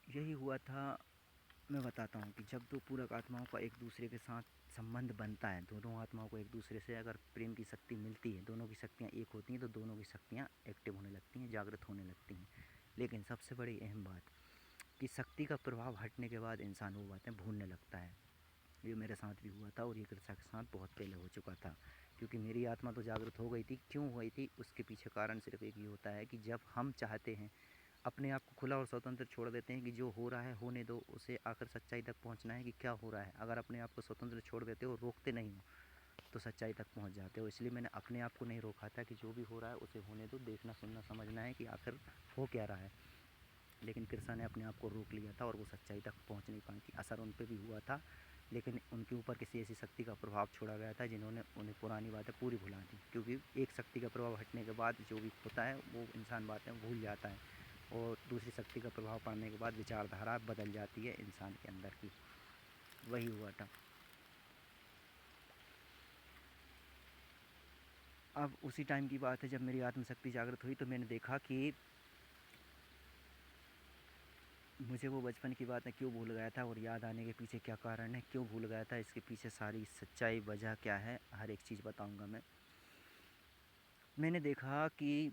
यही हुआ था, मैं बताता हूँ कि जब दो पूरक आत्माओं का एक दूसरे के साथ संबंध बनता है, दोनों आत्माओं को एक दूसरे से अगर प्रेम की शक्ति मिलती है, दोनों की शक्तियाँ एक होती हैं, तो दोनों की शक्तियाँ एक्टिव होने लगती हैं, जागृत होने लगती हैं। लेकिन सबसे बड़ी अहम बात कि शक्ति का प्रभाव हटने के बाद इंसान वो बातें भूलने लगता है। ये मेरे साथ भी हुआ था और ये कृष्णा के साथ बहुत पहले हो चुका था, क्योंकि मेरी आत्मा तो जागृत हो गई थी। क्यों हो गई थी, उसके पीछे कारण सिर्फ एक ही होता है कि जब हम चाहते हैं, अपने आप को खुला और स्वतंत्र छोड़ देते हैं कि जो हो रहा है होने दो, उसे आकर सच्चाई तक पहुंचना है कि क्या हो रहा है। अगर अपने आप को स्वतंत्र छोड़ देते हो, रोकते नहीं हो, तो सच्चाई तक पहुंच जाते हो। इसलिए मैंने अपने आप को नहीं रोका था कि जो भी हो रहा है उसे होने दो, देखना सुनना समझना है कि आखिर हो क्या रहा है। लेकिन कृष्णा ने अपने आप को रोक लिया था और वो सच्चाई तक पहुंच नहीं पाई थी। असर उन पर भी हुआ था, लेकिन उनके ऊपर किसी ऐसी शक्ति का प्रभाव छोड़ा गया था जिन्होंने उन्हें पुरानी बातें पूरी भुला दी, क्योंकि एक शक्ति का प्रभाव हटने के बाद जो भी होता है वो इंसान बातें भूल जाता है, और दूसरी शक्ति का प्रभाव पड़ने के बाद विचारधारा बदल जाती है इंसान के अंदर की। वही हुआ था। अब उसी टाइम की बात है जब मेरी आत्मशक्ति जागृत हुई, तो मैंने देखा कि मुझे वो बचपन की बातें क्यों भूल गया था और याद आने के पीछे क्या कारण है, क्यों भूल गया था, इसके पीछे सारी सच्चाई वजह क्या है, हर एक चीज़ बताऊंगा मैं। मैंने देखा कि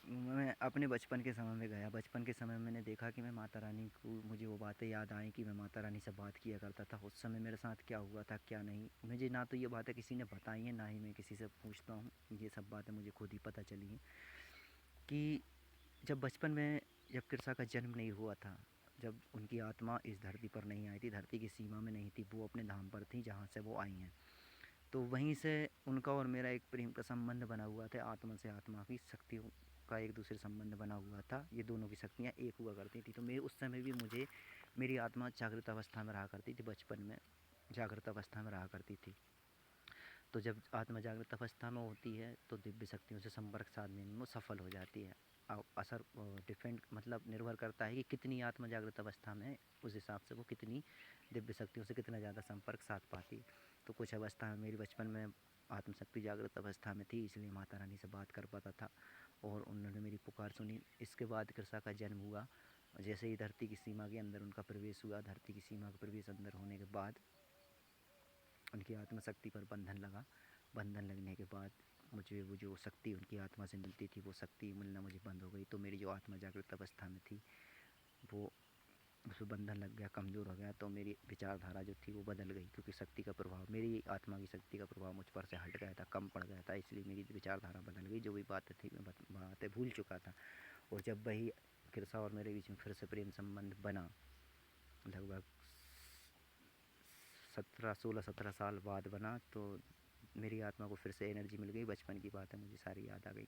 मैं अपने बचपन के समय में गया। बचपन के समय में मैंने देखा कि मैं माता रानी को, मुझे वो बातें याद आई कि मैं माता रानी से बात किया करता था। उस समय मेरे साथ क्या हुआ था क्या नहीं, मुझे ना तो ये बातें किसी ने बताई हैं, ना ही मैं किसी से पूछता हूँ। ये सब बातें मुझे खुद ही पता चली हैं कि जब बचपन में, जब कृष्णा का जन्म नहीं हुआ था, जब उनकी आत्मा इस धरती पर नहीं आई थी, धरती की सीमा में नहीं थी, वो अपने धाम पर थी जहाँ से वो आई हैं, तो वहीं से उनका और मेरा एक प्रेम का संबंध बना हुआ था। आत्मा से आत्मा की शक्तियों का एक दूसरे संबंध बना हुआ था। ये दोनों की शक्तियाँ एक हुआ करती थी। तो मैं उस समय भी, मुझे मेरी आत्मा जागृत अवस्था में रहा करती थी, बचपन में जागृत अवस्था में रहा करती थी। तो जब आत्मा जागृत अवस्था में होती है तो दिव्य शक्तियों से संपर्क साधने में वो सफल हो जाती है। असर डिपेंड, मतलब निर्भर करता है कि कितनी आत्मा जागृत अवस्था में है, उस हिसाब से वो कितनी दिव्य शक्तियों से कितना ज़्यादा संपर्क साध पाती है। तो कुछ अवस्था में, मेरी बचपन में आत्मशक्ति जागृत अवस्था में थी, इसलिए माता रानी से बात कर पाता था और उन्होंने मेरी पुकार सुनी। इसके बाद कृष्णा का जन्म हुआ। जैसे ही धरती की सीमा के अंदर उनका प्रवेश हुआ, धरती की सीमा का प्रवेश अंदर होने के बाद उनकी आत्मशक्ति पर बंधन लगा। बंधन लगने के बाद मुझे वो जो शक्ति उनकी आत्मा से मिलती थी, वो शक्ति मिलना मुझे बंद हो गई। तो मेरी जो आत्मा जागृत अवस्था में थी, वो उसमें बंधन लग गया, कमज़ोर हो गया। तो मेरी विचारधारा जो थी वो बदल गई, क्योंकि शक्ति का प्रभाव, मेरी आत्मा की शक्ति का प्रभाव मुझ पर से हट गया था, कम पड़ गया था, इसलिए मेरी विचारधारा बदल गई। जो भी बातें थी मैं बातें भूल चुका था। और जब वही कृष्णा और मेरे बीच में फिर से प्रेम संबंध बना, लगभग 16-17 साल बाद बना, तो मेरी आत्मा को फिर से एनर्जी मिल गई। बचपन की बातें मुझे सारी याद आ गई।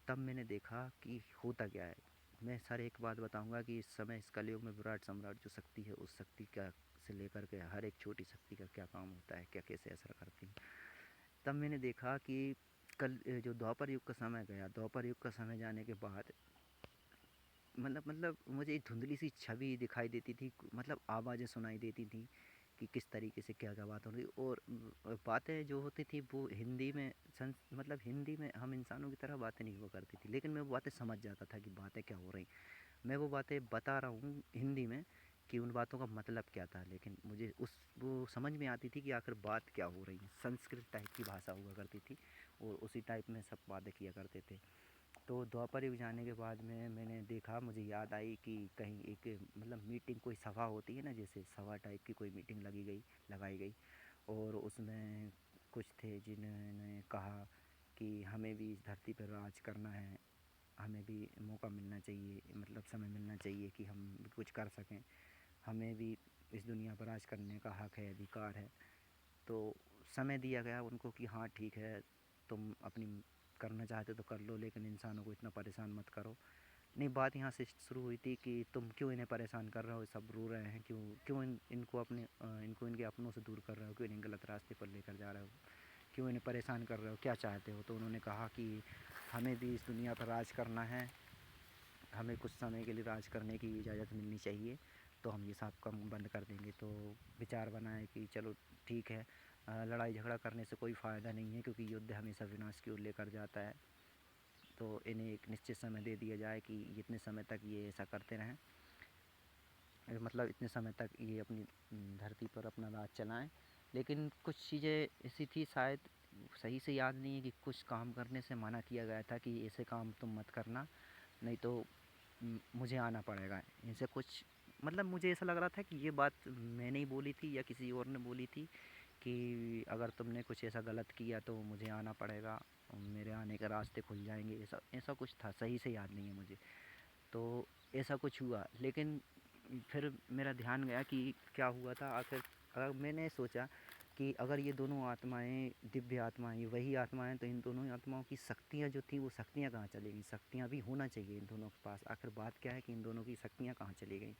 तब मैंने देखा कि होता क्या है। मैं सर एक बात बताऊंगा कि इस समय, इस कलयुग में विराट सम्राट जो शक्ति है, उस शक्ति का से लेकर के हर एक छोटी शक्ति का क्या काम होता है, क्या कैसे असर करती है। तब मैंने देखा कि कल जो द्वापर युग का समय गया, द्वापर युग का समय जाने के बाद मतलब मुझे एक धुंधली सी छवि दिखाई देती थी, मतलब आवाज़ें सुनाई देती थी कि किस तरीके से क्या क्या बात हो रही। और बातें जो होती थी वो हिंदी में, मतलब हिंदी में हम इंसानों की तरह बातें नहीं हुआ करती थी, लेकिन मैं वो बातें समझ जाता था कि बातें क्या हो रही। मैं वो बातें बता रहा हूँ हिंदी में कि उन बातों का मतलब क्या था, लेकिन मुझे वो समझ में आती थी कि आखिर बात क्या हो रही है। संस्कृत टाइप की भाषा हुआ करती थी और उसी टाइप में सब बातें किया करते थे। तो द्वापर युग जाने के बाद में मैंने देखा, मुझे याद आई कि कहीं एक, मतलब मीटिंग, कोई सभा होती है ना, जैसे सभा टाइप की कोई मीटिंग लगाई गई। और उसमें कुछ थे जिन्होंने कहा कि हमें भी इस धरती पर राज करना है, हमें भी मौका मिलना चाहिए, मतलब समय मिलना चाहिए कि हम भी कुछ कर सकें, हमें भी इस दुनिया पर राज करने का हक है, अधिकार है। तो समय दिया गया उनको कि हाँ ठीक है, तुम अपनी करना चाहते तो कर लो, लेकिन इंसानों को इतना परेशान मत करो। नहीं, बात यहाँ से शुरू हुई थी कि तुम क्यों इन्हें परेशान कर रहे हो, सब रो रहे हैं, क्यों क्यों इनको इनको इनके अपनों से दूर कर रहे हो, क्यों इन्हें गलत रास्ते पर लेकर जा रहे हो, क्यों इन्हें परेशान कर रहे हो, क्या चाहते हो। तो उन्होंने कहा कि हमें भी इस दुनिया पर राज करना है, हमें कुछ समय के लिए राज करने की इजाज़त मिलनी चाहिए, तो हम ये सब काम बंद कर देंगे। तो विचार बनाए कि चलो ठीक है, लड़ाई झगड़ा करने से कोई फ़ायदा नहीं है, क्योंकि युद्ध हमेशा विनाश की ओर लेकर जाता है। तो इन्हें एक निश्चित समय दे दिया जाए कि इतने समय तक ये ऐसा करते रहें, मतलब इतने समय तक ये अपनी धरती पर अपना राज चलाएं। लेकिन कुछ चीज़ें ऐसी थी, शायद सही से याद नहीं है, कि कुछ काम करने से मना किया गया था कि ऐसे काम तुम मत करना, नहीं तो मुझे आना पड़ेगा। इनसे कुछ, मतलब मुझे ऐसा लग रहा था कि ये बात मैंने ही बोली थी या किसी और ने बोली थी कि अगर तुमने कुछ ऐसा गलत किया तो मुझे आना पड़ेगा, मेरे आने के रास्ते खुल जाएंगे, ऐसा ऐसा कुछ था, सही से याद नहीं है मुझे। तो ऐसा कुछ हुआ, लेकिन फिर मेरा ध्यान गया कि क्या हुआ था आखिर। अगर मैंने सोचा कि अगर ये दोनों आत्माएं दिव्य आत्माएं, वही आत्माएं, तो इन दोनों आत्माओं की शक्तियां जो थी, वो शक्तियां कहाँ चली गई। शक्तियां भी होना चाहिए इन दोनों के पास, आखिर बात क्या है कि इन दोनों की शक्तियां कहाँ चली गई।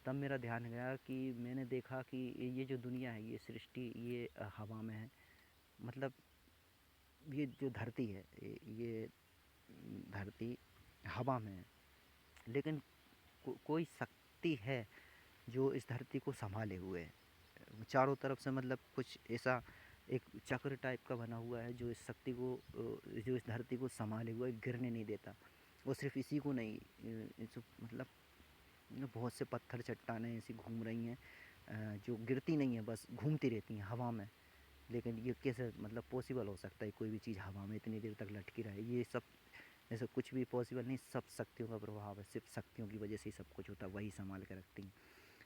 तब मेरा ध्यान गया कि मैंने देखा कि ये जो दुनिया है, ये सृष्टि, ये हवा में है। मतलब ये जो धरती है, ये धरती हवा में है, लेकिन कोई शक्ति है जो इस धरती को संभाले हुए है चारों तरफ से। मतलब कुछ ऐसा एक चक्र टाइप का बना हुआ है जो इस शक्ति को, जो इस धरती को संभाले हुआ है, गिरने नहीं देता। वो सिर्फ इसी को नहीं, मतलब बहुत से पत्थर चट्टानें ऐसी घूम रही हैं जो गिरती नहीं है, बस घूमती रहती हैं हवा में। लेकिन ये कैसे मतलब पॉसिबल हो सकता है, कोई भी चीज़ हवा में इतनी देर तक लटकी रहे? ये सब ऐसा कुछ भी पॉसिबल नहीं, सब शक्तियों का प्रभाव है, सिर्फ शक्तियों की वजह से ही सब कुछ होता है, वही संभाल के रखती हैं।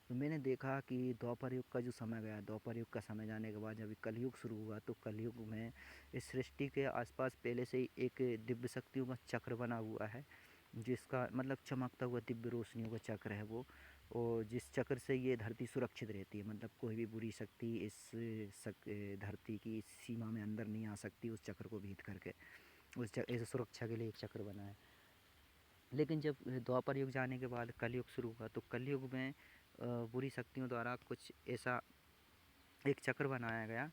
तो मैंने देखा कि द्वापर युग का जो समय गया, द्वापर युग का समय जाने के बाद जब कलयुग शुरू हुआ, तो कलयुग में इस सृष्टि के आसपास पहले से ही एक दिव्य शक्तियों का चक्र बना हुआ है, जिसका मतलब चमकता हुआ दिव्य रोशनियों का चक्र है वो। और जिस चक्र से ये धरती सुरक्षित रहती है, मतलब कोई भी बुरी शक्ति इस धरती की सीमा में अंदर नहीं आ सकती, उस चक्र को भेद करके। उस ऐसे सुरक्षा के लिए एक चक्र बना है। लेकिन जब द्वापर युग जाने के बाद कलयुग शुरू हुआ, तो कलयुग में बुरी शक्तियों द्वारा कुछ ऐसा एक चक्र बनाया गया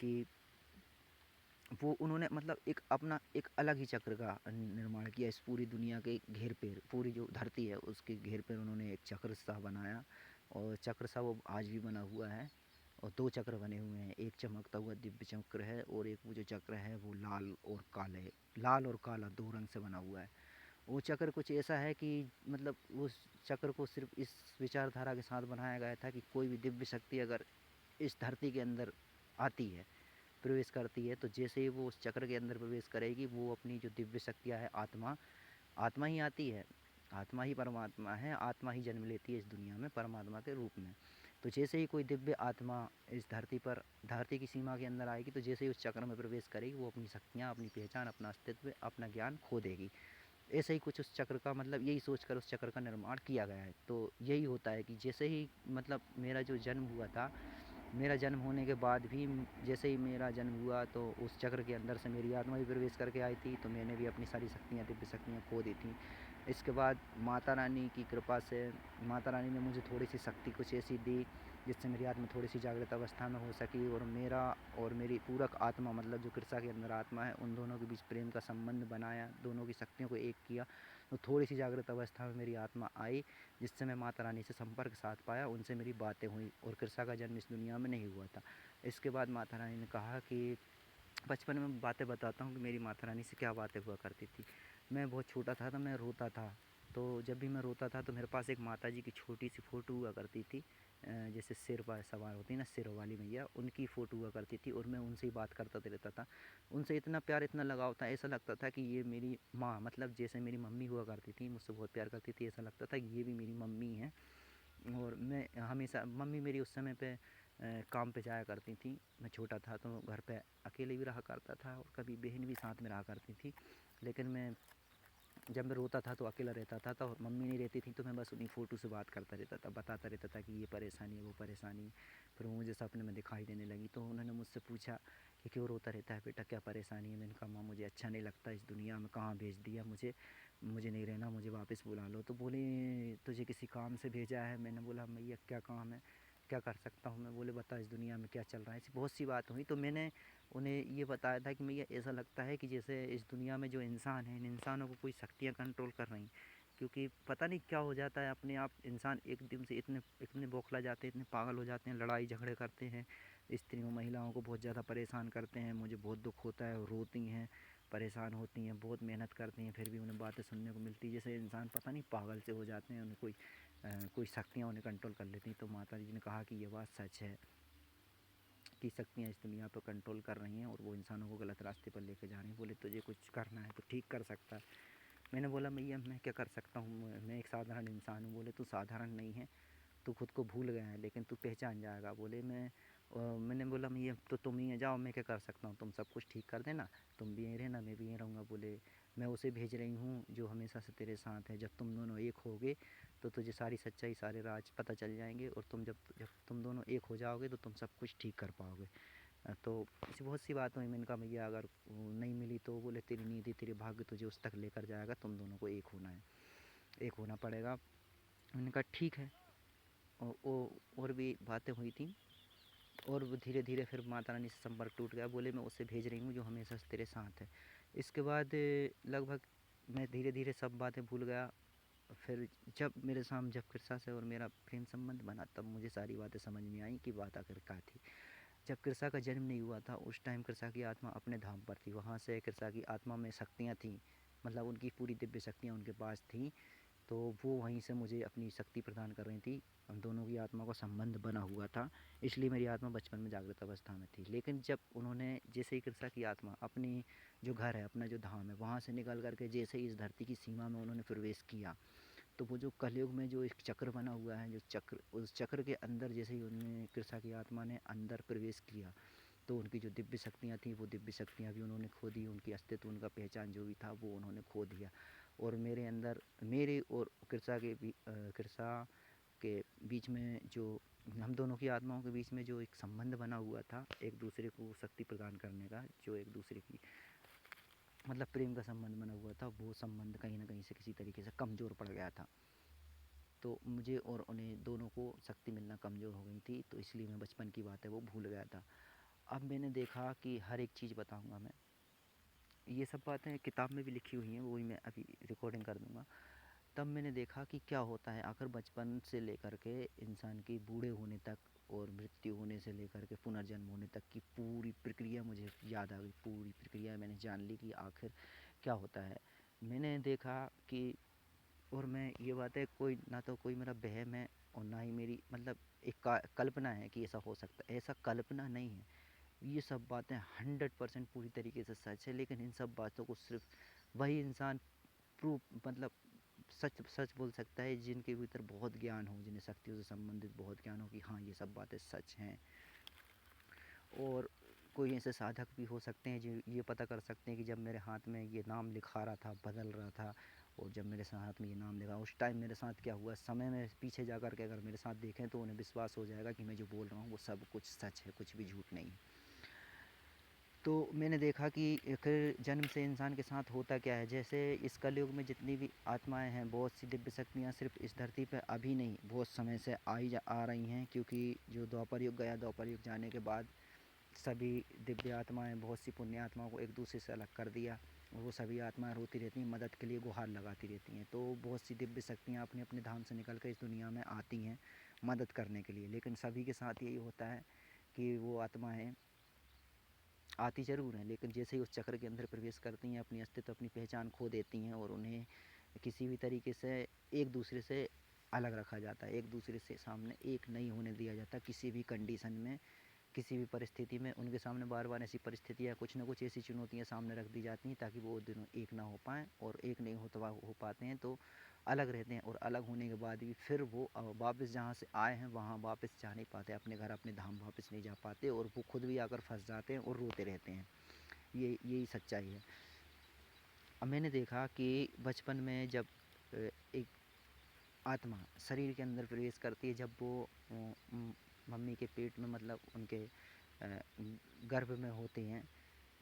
कि वो उन्होंने मतलब एक अपना एक अलग ही चक्र का निर्माण किया। इस पूरी दुनिया के घेर पे, पूरी जो धरती है उसके घेर पे उन्होंने एक चक्र सा बनाया, और चक्र सा वो आज भी बना हुआ है। और दो चक्र बने हुए हैं, एक चमकता हुआ दिव्य चक्र है, और एक वो जो चक्र है वो लाल और काला दो रंग से बना हुआ है। वो चक्र कुछ ऐसा है कि मतलब उस चक्र को सिर्फ इस विचारधारा के साथ बनाया गया था कि कोई भी दिव्य शक्ति अगर इस धरती के अंदर आती है, प्रवेश करती है, तो जैसे ही वो उस चक्र के अंदर प्रवेश करेगी, वो अपनी जो दिव्य शक्तियाँ है, आत्मा आत्मा ही आती है, आत्मा ही परमात्मा है, आत्मा ही जन्म लेती है इस दुनिया में परमात्मा के रूप में। तो जैसे ही कोई दिव्य आत्मा इस धरती पर, धरती की सीमा के अंदर आएगी, तो जैसे ही उस चक्र में प्रवेश करेगी, वो अपनी शक्तियाँ, अपनी पहचान, अपना अस्तित्व, अपना ज्ञान खो देगी। ऐसे ही कुछ उस चक्र का मतलब यही सोचकर उस चक्र का निर्माण किया गया है। तो यही होता है कि जैसे ही मतलब मेरा जो जन्म हुआ था, मेरा जन्म होने के बाद भी जैसे ही मेरा जन्म हुआ, तो उस चक्र के अंदर से मेरी आत्मा भी प्रवेश करके आई थी, तो मैंने भी अपनी सारी शक्तियाँ, दिव्य शक्तियाँ खो दी थी। इसके बाद माता रानी की कृपा से माता रानी ने मुझे थोड़ी सी शक्ति कुछ ऐसी दी जिससे मेरी आत्मा थोड़ी सी जागृत अवस्था में हो सकी, और मेरा और मेरी पूरक आत्मा, मतलब जो कृष्णा के अंदर आत्मा है, उन दोनों के बीच प्रेम का संबंध बनाया, दोनों की शक्तियों को एक किया। तो थोड़ी सी जागृत अवस्था में मेरी आत्मा आई, जिससे मैं माता रानी से संपर्क साध पाया, उनसे मेरी बातें हुई, और कृष्णा का जन्म इस दुनिया में नहीं हुआ था। इसके बाद माता रानी ने कहा कि बचपन में बातें बताता हूँ कि मेरी माता रानी से क्या बातें हुआ करती थी। मैं बहुत छोटा था तो मैं रोता था, तो जब भी मैं रोता था तो मेरे पास एक माता जी की छोटी सी फ़ोटो हुआ करती थी, जैसे सिर पर सवार होती है ना, सिर वाली मैया, उनकी फ़ोटो हुआ करती थी, और मैं उनसे ही बात करता रहता था। उनसे इतना प्यार, इतना लगाव था, ऐसा लगता था कि ये मेरी माँ, मतलब जैसे मेरी मम्मी हुआ करती थी, मुझसे बहुत प्यार करती थी, ऐसा लगता था कि ये भी मेरी मम्मी है। और मैं हमेशा, मम्मी मेरी उस समय पे काम पे जाया करती थी। मैं छोटा था तो घर पे अकेले भी रहा करता था, और कभी बहन भी साथ में रहा करती थी। लेकिन मैं जब मैं रोता था तो अकेला रहता था, तो मम्मी नहीं रहती थी, तो मैं बस उन्हीं फ़ोटो से बात करता रहता था, बताता रहता था कि ये परेशानी है, वो परेशानी है। फिर वो मुझे सपने में दिखाई देने लगी, तो उन्होंने मुझसे पूछा कि क्यों रोता रहता है बेटा, क्या परेशानी है? मैंने कहा माँ, मुझे अच्छा नहीं लगता इस दुनिया में, कहाँ भेज दिया मुझे, मुझे नहीं रहना, मुझे वापस बुला लो। तो बोले तुझे किसी काम से भेजा है? मैंने बोला भैया क्या काम है, क्या कर सकता हूँ मैं? बोले बता इस दुनिया में क्या चल रहा है। ऐसी बहुत सी बात हुई, तो मैंने उन्हें ये बताया था कि भैया ऐसा लगता है कि जैसे इस दुनिया में जो इंसान है, इन इंसानों को कोई शक्तियाँ कंट्रोल कर रही हैं। क्योंकि पता नहीं क्या हो जाता है, अपने आप इंसान एकदम से इतने इतने बौखला जाते हैं, इतने पागल हो जाते हैं, लड़ाई झगड़े करते हैं, स्त्रियों महिलाओं को बहुत ज़्यादा परेशान करते हैं। मुझे बहुत दुख होता है, और रोती हैं, परेशान होती हैं, बहुत मेहनत करती हैं, फिर भी उन्हें बातें सुनने को मिलती है जैसे इंसान पता नहीं पागल से हो जाते हैं, उन्हें कोई शक्तियाँ उन्हें कंट्रोल कर लेती हैं। तो माता जी ने कहा कि ये बात सच है की शक्तियाँ इस दुनिया पर कंट्रोल कर रही हैं, और वो इंसानों को गलत रास्ते पर लेके जा रही हैं। बोले तुझे कुछ करना है तो ठीक कर सकता है। मैंने बोला भैया मैं क्या कर सकता हूँ, मैं एक साधारण इंसान हूँ। बोले तू साधारण नहीं है, तू खुद को भूल गया है, लेकिन तू पहचान जाएगा। बोले मैंने बोला भैया तो तुम ही है, जाओ मैं क्या कर सकता हूँ, तुम सब कुछ ठीक कर देना, तुम भी यहीं रहना, मैं भी यहीं रहूँगा। बोले मैं उसे भेज रही हूँ जो हमेशा से तेरे साथ है, जब तुम दोनों एक होगे तो तुझे सारी सच्चाई, सारे राज पता चल जाएंगे, और जब तुम दोनों एक हो जाओगे तो तुम सब कुछ ठीक कर पाओगे। तो ऐसी बहुत सी बात हुई। मैंने कहा भैया अगर नहीं मिली तो? बोले तेरी नीति, तेरे भाग्य तुझे उस तक लेकर जाएगा, तुम दोनों को एक होना है, एक होना पड़ेगा। मैंने कहा ठीक है। और भी बातें हुई थी। और वो धीरे धीरे फिर माता रानी से संपर्क टूट गया। बोले मैं उसे भेज रही हूँ जो हमेशा से तेरे साथ है। इसके बाद लगभग मैं धीरे धीरे सब बातें भूल गया। फिर जब कृष्णा से और मेरा प्रेम संबंध बना, तब मुझे सारी बातें समझ में आई कि बात आखिर क्या थी। जब कृष्णा का जन्म नहीं हुआ था, उस टाइम कृष्णा की आत्मा अपने धाम पर थी। वहाँ से कृष्णा की आत्मा में शक्तियाँ थीं, मतलब उनकी पूरी दिव्य शक्तियाँ उनके पास थीं। तो वो वहीं से मुझे अपनी शक्ति प्रदान कर रही थी। हम दोनों की आत्मा का संबंध बना हुआ था, इसलिए मेरी आत्मा बचपन में जागृत अवस्था में थी। लेकिन जब उन्होंने जैसे ही कृष्णा की आत्मा अपनी जो घर है, अपना जो धाम है, वहाँ से निकल करके जैसे ही इस धरती की सीमा में उन्होंने प्रवेश किया, तो वो जो कलयुग में जो एक चक्र बना हुआ है, जो चक्र, उस चक्र के अंदर जैसे ही उन्होंने कृष्णा की आत्मा ने अंदर प्रवेश किया, तो उनकी जो दिव्य शक्तियाँ थीं, वो दिव्य शक्तियाँ भी उन्होंने खो दी। उनकी अस्तित्व, उनका पहचान जो भी था, वो उन्होंने खो दिया। और मेरे अंदर, मेरे और कृष्णा के बीच में जो, हम दोनों की आत्माओं के बीच में जो एक संबंध बना हुआ था, एक दूसरे को शक्ति प्रदान करने का, जो एक दूसरे की मतलब प्रेम का संबंध बना हुआ था, वो संबंध कहीं ना कहीं से किसी तरीके से कमज़ोर पड़ गया था। तो मुझे और उन्हें दोनों को शक्ति मिलना कमज़ोर हो गई थी, तो इसलिए मैं बचपन की बात है वो भूल गया था। अब मैंने देखा कि हर एक चीज़ बताऊंगा मैं, ये सब बातें किताब में भी लिखी हुई हैं, वही मैं अभी रिकॉर्डिंग कर दूंगा। तब मैंने देखा कि क्या होता है आखिर बचपन से लेकर के इंसान की बूढ़े होने तक, और मृत्यु होने से लेकर के पुनर्जन्म होने तक की पूरी प्रक्रिया मुझे याद आ गई। पूरी प्रक्रिया मैंने जान ली कि आखिर क्या होता है। मैंने देखा कि, और मैं ये बात है, कोई ना तो कोई मेरा वहम है, और ना ही मेरी मतलब एक कल्पना है कि ऐसा हो सकता है। ऐसा कल्पना नहीं है, ये सब बातें 100% पूरी तरीके से सच है। लेकिन इन सब बातों को सिर्फ वही इंसान प्रूफ, मतलब सच सच बोल सकता है जिनके भीतर बहुत ज्ञान हो, जिन्हें शक्तियों से संबंधित बहुत ज्ञान हो कि हाँ ये सब बातें सच हैं। और कोई ऐसे साधक भी हो सकते हैं जो ये पता कर सकते हैं कि जब मेरे हाथ में ये नाम लिखा रहा था, बदल रहा था, और जब मेरे हाथ में ये नाम लिखा, उस टाइम मेरे साथ क्या हुआ, समय में पीछे जा कर के अगर मेरे साथ देखें तो उन्हें विश्वास हो जाएगा कि मैं जो बोल रहा हूँ वो सब कुछ सच है, कुछ भी झूठ नहीं है। तो मैंने देखा कि फिर जन्म से इंसान के साथ होता क्या है। जैसे इस कलयुग में जितनी भी आत्माएं हैं, बहुत सी दिव्य शक्तियाँ सिर्फ इस धरती पर अभी नहीं, बहुत समय से आ रही हैं। क्योंकि जो द्वापर युग गया, द्वापर युग जाने के बाद सभी दिव्य आत्माएं, बहुत सी पुण्य आत्माओं को एक दूसरे से अलग कर दिया, और वो सभी आत्माएं रोती रहती हैं, मदद के लिए गुहार लगाती रहती हैं। तो बहुत सी दिव्य शक्तियाँ अपने अपने धाम से निकल कर इस दुनिया में आती हैं मदद करने के लिए। लेकिन सभी के साथ यही होता है कि वो आत्माएं आती ज़रूर हैं, लेकिन जैसे ही उस चक्र के अंदर प्रवेश करती हैं, अपनी अस्तित्व, अपनी पहचान खो देती हैं, और उन्हें किसी भी तरीके से एक दूसरे से अलग रखा जाता है, एक दूसरे से सामने एक नहीं होने दिया जाता किसी भी कंडीशन में, किसी भी परिस्थिति में। उनके सामने बार बार ऐसी परिस्थितियाँ, कुछ ना कुछ ऐसी चुनौतियाँ सामने रख दी जाती हैं ताकि वो दोनों एक ना हो पाएँ, और एक नहीं हो पाते हैं तो अलग रहते हैं। और अलग होने के बाद भी फिर वो वापस जहाँ से आए हैं वहाँ वापस जा नहीं पाते, अपने घर, अपने धाम वापस नहीं जा पाते, और वो खुद भी आकर फंस जाते हैं और रोते रहते हैं। यही सच्चाई है। अब मैंने देखा कि बचपन में जब एक आत्मा शरीर के अंदर प्रवेश करती है, जब वो मम्मी के पेट में, मतलब उनके गर्भ में होते हैं,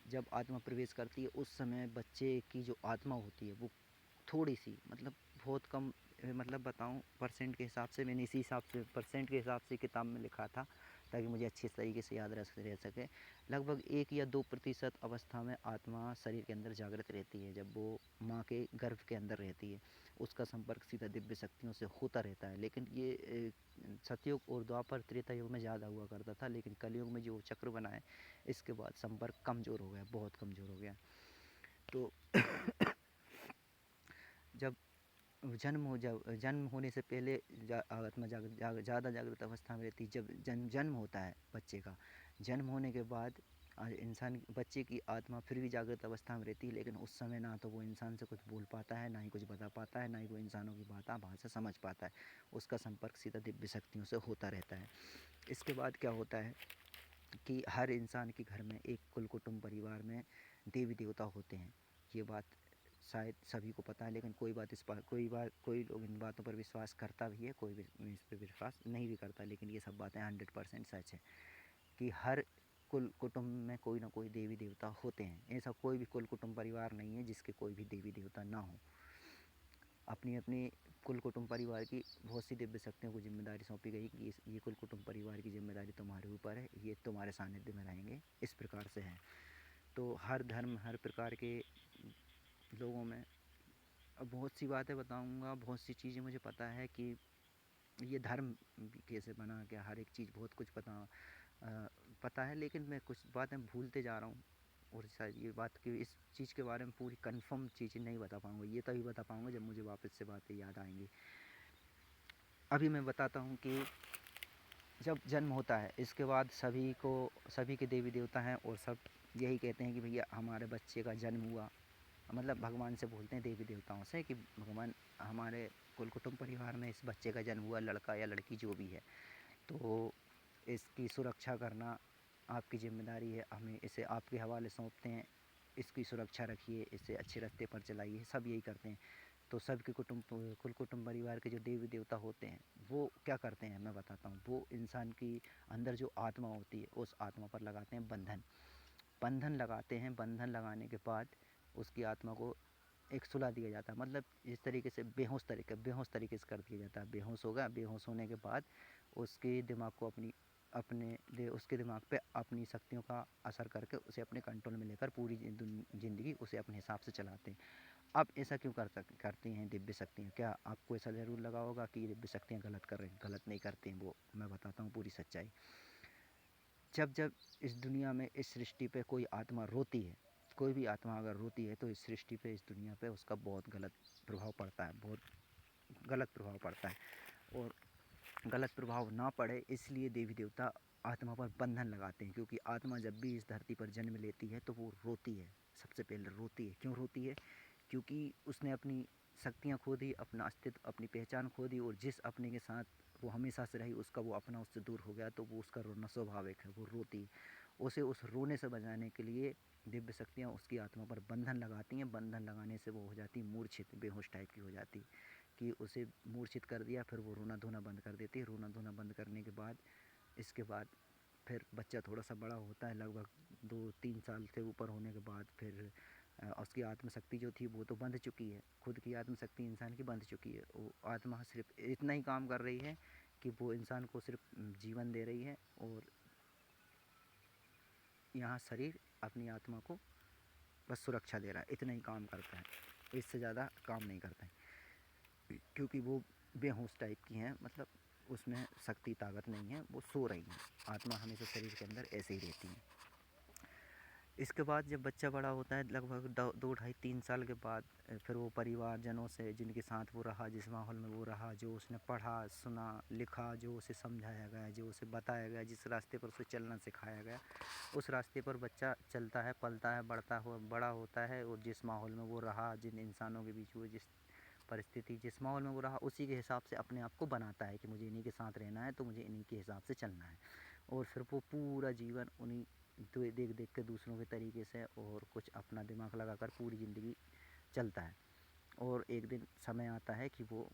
जब आत्मा प्रवेश करती है, उस समय बच्चे की जो आत्मा होती है वो थोड़ी सी, मतलब बहुत कम, मतलब बताऊं परसेंट के हिसाब से, मैंने इसी हिसाब से परसेंट के हिसाब से किताब में लिखा था ताकि मुझे अच्छे तरीके से याद रह सके। लगभग 1 या 2% अवस्था में आत्मा शरीर के अंदर जागृत रहती है, जब वो माँ के गर्भ के अंदर रहती है। उसका संपर्क सीधा दिव्य शक्तियों से होता रहता है। लेकिन ये सतयुग और द्वापर त्रेता युग में ज़्यादा हुआ करता था, लेकिन कलयुग में जो चक्र बना है, इसके बाद संपर्क कमज़ोर हो गया, बहुत कमज़ोर हो गया। तो जब जन्म होने से पहले आत्मा ज़्यादा जागृत अवस्था में रहती है। जब जन्म होता है बच्चे का, जन्म होने के बाद बच्चे की आत्मा फिर भी जागृत अवस्था में रहती है, लेकिन उस समय ना तो वो इंसान से कुछ बोल पाता है, ना ही कुछ बता पाता है, ना ही वो इंसानों की भाषा समझ पाता है। उसका संपर्क सीधा दिव्य शक्तियों से होता रहता है। इसके बाद क्या होता है कि हर इंसान के घर में, एक कुल कुटुंब परिवार में देवी देवता होते हैं। ये बात शायद सभी को पता है, लेकिन कोई लोग इन बातों पर विश्वास करता भी है, कोई भी इस पर विश्वास नहीं भी करता। लेकिन ये सब बातें 100% सच है कि हर कुल कुटुंब में कोई ना कोई देवी देवता होते हैं। ऐसा कोई भी कुल कुटुंब परिवार नहीं है जिसके कोई भी देवी देवता ना हो। अपनी अपनी कुल कुटुंब परिवार की बहुत सी दिव्य शक्तियों को जिम्मेदारी सौंपी गई कि ये कुल कुटुंब परिवार की जिम्मेदारी तुम्हारे ऊपर है, ये तुम्हारे सानिध्य में रहेंगे, इस प्रकार से है। तो हर धर्म, हर प्रकार के लोगों में, अब बहुत सी बातें बताऊंगा, बहुत सी चीज़ें मुझे पता है कि ये धर्म कैसे बना, क्या हर एक चीज़ बहुत कुछ पता है, लेकिन मैं कुछ बातें भूलते जा रहा हूँ। और शायद ये बात कि इस चीज़ के बारे में पूरी कंफर्म चीज़ें नहीं बता पाऊँगा, ये तभी बता पाऊँगा जब मुझे वापस से बातें याद आएंगी। अभी मैं बताता हूँ कि जब जन्म होता है, इसके बाद सभी के देवी देवता हैं और सब यही कहते हैं कि भैया हमारे बच्चे का जन्म हुआ। मतलब भगवान से बोलते हैं, देवी देवताओं से, कि भगवान हमारे कुल कुटुंब परिवार में इस बच्चे का जन्म हुआ, लड़का या लड़की जो भी है, तो इसकी सुरक्षा करना आपकी जिम्मेदारी है, हमें इसे आपके हवाले सौंपते हैं, इसकी सुरक्षा रखिए, इसे अच्छे रास्ते पर चलाइए, सब यही करते हैं। तो सबके कुल कुटुंब परिवार के जो देवी देवता होते हैं वो क्या करते हैं मैं बताता हूँ। वो इंसान की अंदर जो आत्मा होती है उस आत्मा पर लगाते हैं बंधन लगाते हैं। बंधन लगाने के बाद उसकी आत्मा को एक सुला दिया जाता है, मतलब इस तरीके से बेहोश तरीके से कर दिया जाता है। बेहोश होगा, बेहोश होने के बाद उसके दिमाग को उसके दिमाग पे अपनी शक्तियों का असर करके उसे अपने कंट्रोल में लेकर पूरी ज़िंदगी उसे अपने हिसाब से चलाते हैं। अब ऐसा क्यों करती हैं दिव्य शक्तियाँ? क्या आपको ऐसा ज़रूर लगा होगा कि दिव्य शक्तियाँ गलत कर रही हैं? गलत नहीं करती हैं, वो मैं बताता हूँ पूरी सच्चाई। जब जब इस दुनिया में, इस सृष्टि पे कोई आत्मा रोती है, कोई भी आत्मा अगर रोती है, तो इस सृष्टि पे, इस दुनिया पे उसका बहुत गलत प्रभाव पड़ता है, बहुत गलत प्रभाव पड़ता है। और गलत प्रभाव ना पड़े इसलिए देवी देवता आत्मा पर बंधन लगाते हैं, क्योंकि आत्मा जब भी इस धरती पर जन्म लेती है तो वो रोती है। सबसे पहले रोती है। क्यों रोती है? क्योंकि उसने अपनी शक्तियाँ खो दी, अपना अस्तित्व, अपनी पहचान खो दी, और जिस अपने के साथ वो हमेशा से रही उसका वो अपना उससे दूर हो गया, तो वो उसका रोना स्वाभाविक है, वो रोती है। उसे उस रोने से बचाने के लिए दिव्य शक्तियाँ उसकी आत्मा पर बंधन लगाती हैं। बंधन लगाने से वो हो जाती है मूर्छित, बेहोश टाइप की हो जाती है, कि उसे मूर्छित कर दिया, फिर वो रोना धोना बंद कर देती है। रोना धोना बंद करने के बाद, इसके बाद फिर बच्चा थोड़ा सा बड़ा होता है, लगभग 2-3 साल से ऊपर होने के बाद फिर उसकी आत्मशक्ति जो थी वो तो बंध चुकी है, खुद की आत्मशक्ति इंसान की बंध चुकी है। वो आत्मा सिर्फ इतना ही काम कर रही है कि वो इंसान को सिर्फ जीवन दे रही है, और यहाँ शरीर अपनी आत्मा को बस सुरक्षा दे रहा है, इतना ही काम करता है, इससे ज़्यादा काम नहीं करता है। क्योंकि वो बेहोश टाइप की हैं, मतलब उसमें शक्ति ताकत नहीं है, वो सो रही हैं। आत्मा हमेशा शरीर के अंदर ऐसे ही रहती है। इसके बाद जब बच्चा बड़ा होता है, लगभग 2 ढाई 3 साल के बाद, फिर वो परिवारजनों से, जिनके साथ वो रहा, जिस माहौल में वो रहा, जो उसने पढ़ा सुना लिखा, जो उसे समझाया गया, जो उसे बताया गया, जिस रास्ते पर उसे चलना सिखाया गया, उस रास्ते पर बच्चा चलता है, पलता है, बड़ा होता है। और जिस माहौल में वो रहा, जिन इंसानों के बीच वो, जिस परिस्थिति, जिस माहौल में वो रहा, उसी के हिसाब से अपने आप को बनाता है कि मुझे इन्हीं के साथ रहना है, तो मुझे इन्हीं के हिसाब से चलना है। और फिर वो पूरा जीवन उन्हीं देख देख के दूसरों के तरीके से, और कुछ अपना दिमाग लगाकर पूरी ज़िंदगी चलता है। और एक दिन समय आता है कि वो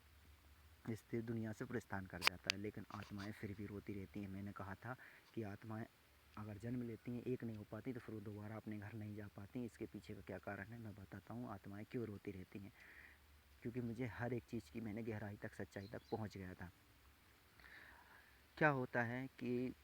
इस दुनिया से प्रस्थान कर जाता है। लेकिन आत्माएं फिर भी रोती रहती हैं। मैंने कहा था कि आत्माएं अगर जन्म लेती हैं, एक नहीं हो पाती, तो फिर वो दोबारा अपने घर नहीं जा पाती। इसके पीछे का क्या कारण है मैं बताता हूँ, आत्माएं क्यों रोती रहती हैं। क्योंकि मुझे हर एक चीज़ की, मैंने गहराई तक, सच्चाई तक पहुँच गया था। क्या होता है कि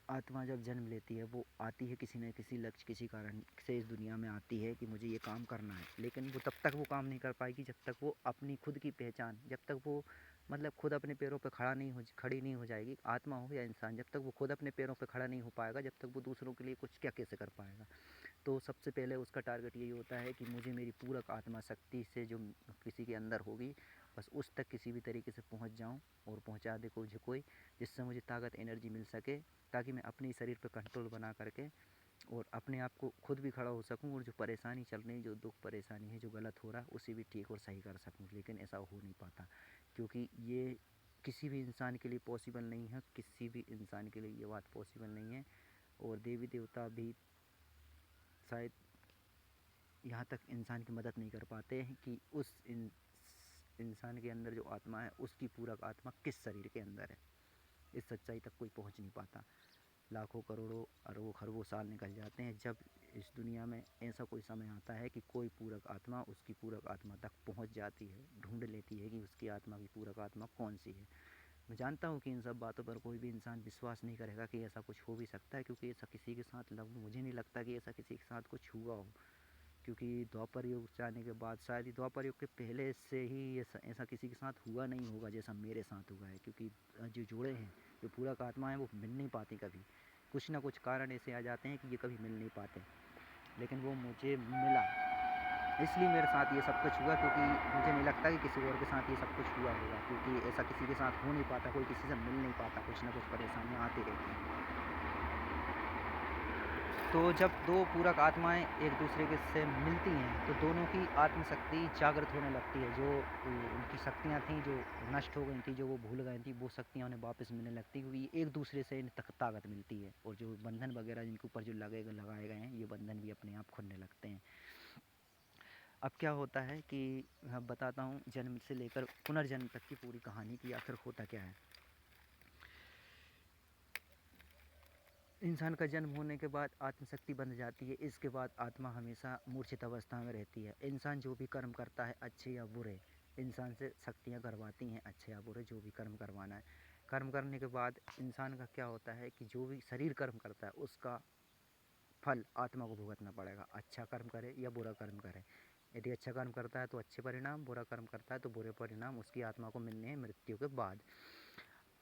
आत्मा जब जन्म लेती है, वो आती है किसी न किसी लक्ष्य, किसी कारण से इस दुनिया में आती है कि मुझे ये काम करना है। लेकिन वो तब तक वो काम नहीं कर पाएगी जब तक वो अपनी खुद की पहचान, जब तक वो, मतलब खुद अपने पैरों पे खड़ी नहीं हो जाएगी, आत्मा हो या इंसान, जब तक वो खुद अपने पैरों पे खड़ा नहीं हो पाएगा, जब तक वो दूसरों के लिए कुछ क्या कैसे कर पाएगा। तो सबसे पहले उसका टारगेट यही होता है कि मुझे मेरी पूरक आत्मा शक्ति से, जो किसी के अंदर होगी, बस उस तक किसी भी तरीके से पहुंच जाऊं, और पहुंचा दे मुझे कोई, जिससे मुझे ताकत, एनर्जी मिल सके, ताकि मैं अपने शरीर पर कंट्रोल बना करके और अपने आप को खुद भी खड़ा हो सकूं, और जो परेशानी चल रही है, जो दुख परेशानी है, जो गलत हो रहा है, उसे भी ठीक और सही कर सकूं। लेकिन ऐसा हो नहीं पाता, क्योंकि ये किसी भी इंसान के लिए पॉसिबल नहीं है, किसी भी इंसान के लिए ये बात पॉसिबल नहीं है। और देवी देवता भी शायद यहाँ तक इंसान की मदद नहीं कर पाते हैं कि उस इंसान के अंदर जो आत्मा है, उसकी पूरक आत्मा किस शरीर के अंदर है, इस सच्चाई तक कोई पहुँच नहीं पाता। लाखों करोड़ों अरबों खरबों साल निकल जाते हैं, जब इस दुनिया में ऐसा कोई समय आता है कि कोई पूरक आत्मा उसकी पूरक आत्मा तक पहुंच जाती है, ढूंढ लेती है कि उसकी आत्मा की पूरक आत्मा कौन सी है। मैं जानता हूँ कि इन सब बातों पर कोई भी इंसान विश्वास नहीं करेगा कि ऐसा कुछ हो भी सकता है, क्योंकि ऐसा किसी के साथ मुझे नहीं लगता कि ऐसा किसी के साथ कुछ हुआ हो, क्योंकि द्वापर युग जाने के बाद, शायद ही द्वापर युग के पहले से ही ऐसा किसी के साथ हुआ नहीं होगा जैसा मेरे साथ हुआ है। क्योंकि जो जोड़े हैं, जो पूरक आत्मा है, वो मिल नहीं पाती कभी, कुछ ना कुछ कारण ऐसे आ जाते हैं कि ये कभी मिल नहीं पाते, लेकिन वो मुझे मिला, इसलिए मेरे साथ ये सब कुछ हुआ। क्योंकि मुझे नहीं लगता कि किसी और के साथ ये सब कुछ हुआ होगा, क्योंकि ऐसा किसी के साथ हो नहीं पाता, कोई किसी से मिल नहीं पाता, कुछ ना कुछ परेशानियाँ आती रहती हैं। तो जब दो पूरक आत्माएं एक दूसरे के से मिलती हैं तो दोनों की आत्मशक्ति जागृत होने लगती है। जो उनकी शक्तियां थीं जो नष्ट हो गई थी, जो वो भूल गए थी, वो शक्तियां उन्हें वापस मिलने लगती, क्योंकि एक दूसरे से इन्हें ताकत मिलती है। और जो बंधन वगैरह जिनके ऊपर जो लगाए गए हैं, ये बंधन भी अपने आप खुलने लगते हैं। अब क्या होता है कि मैं बताता हूँ जन्म से लेकर पुनर्जन्म तक की पूरी कहानी की आखिर होता क्या है। इंसान का जन्म होने के बाद आत्मशक्ति बंध जाती है, इसके बाद आत्मा हमेशा मूर्छित अवस्था में रहती है। इंसान जो भी कर्म करता है, अच्छे या बुरे, इंसान से शक्तियाँ करवाती हैं, अच्छे या बुरे जो भी कर्म करवाना है। कर्म करने के बाद इंसान का क्या होता है कि जो भी शरीर कर्म करता है उसका फल आत्मा को भुगतना पड़ेगा, अच्छा कर्म करे या बुरा कर्म करे। यदि अच्छा कर्म करता है तो अच्छे परिणाम, बुरा कर्म करता है तो बुरे परिणाम उसकी आत्मा को मिलने हैं मृत्यु के बाद।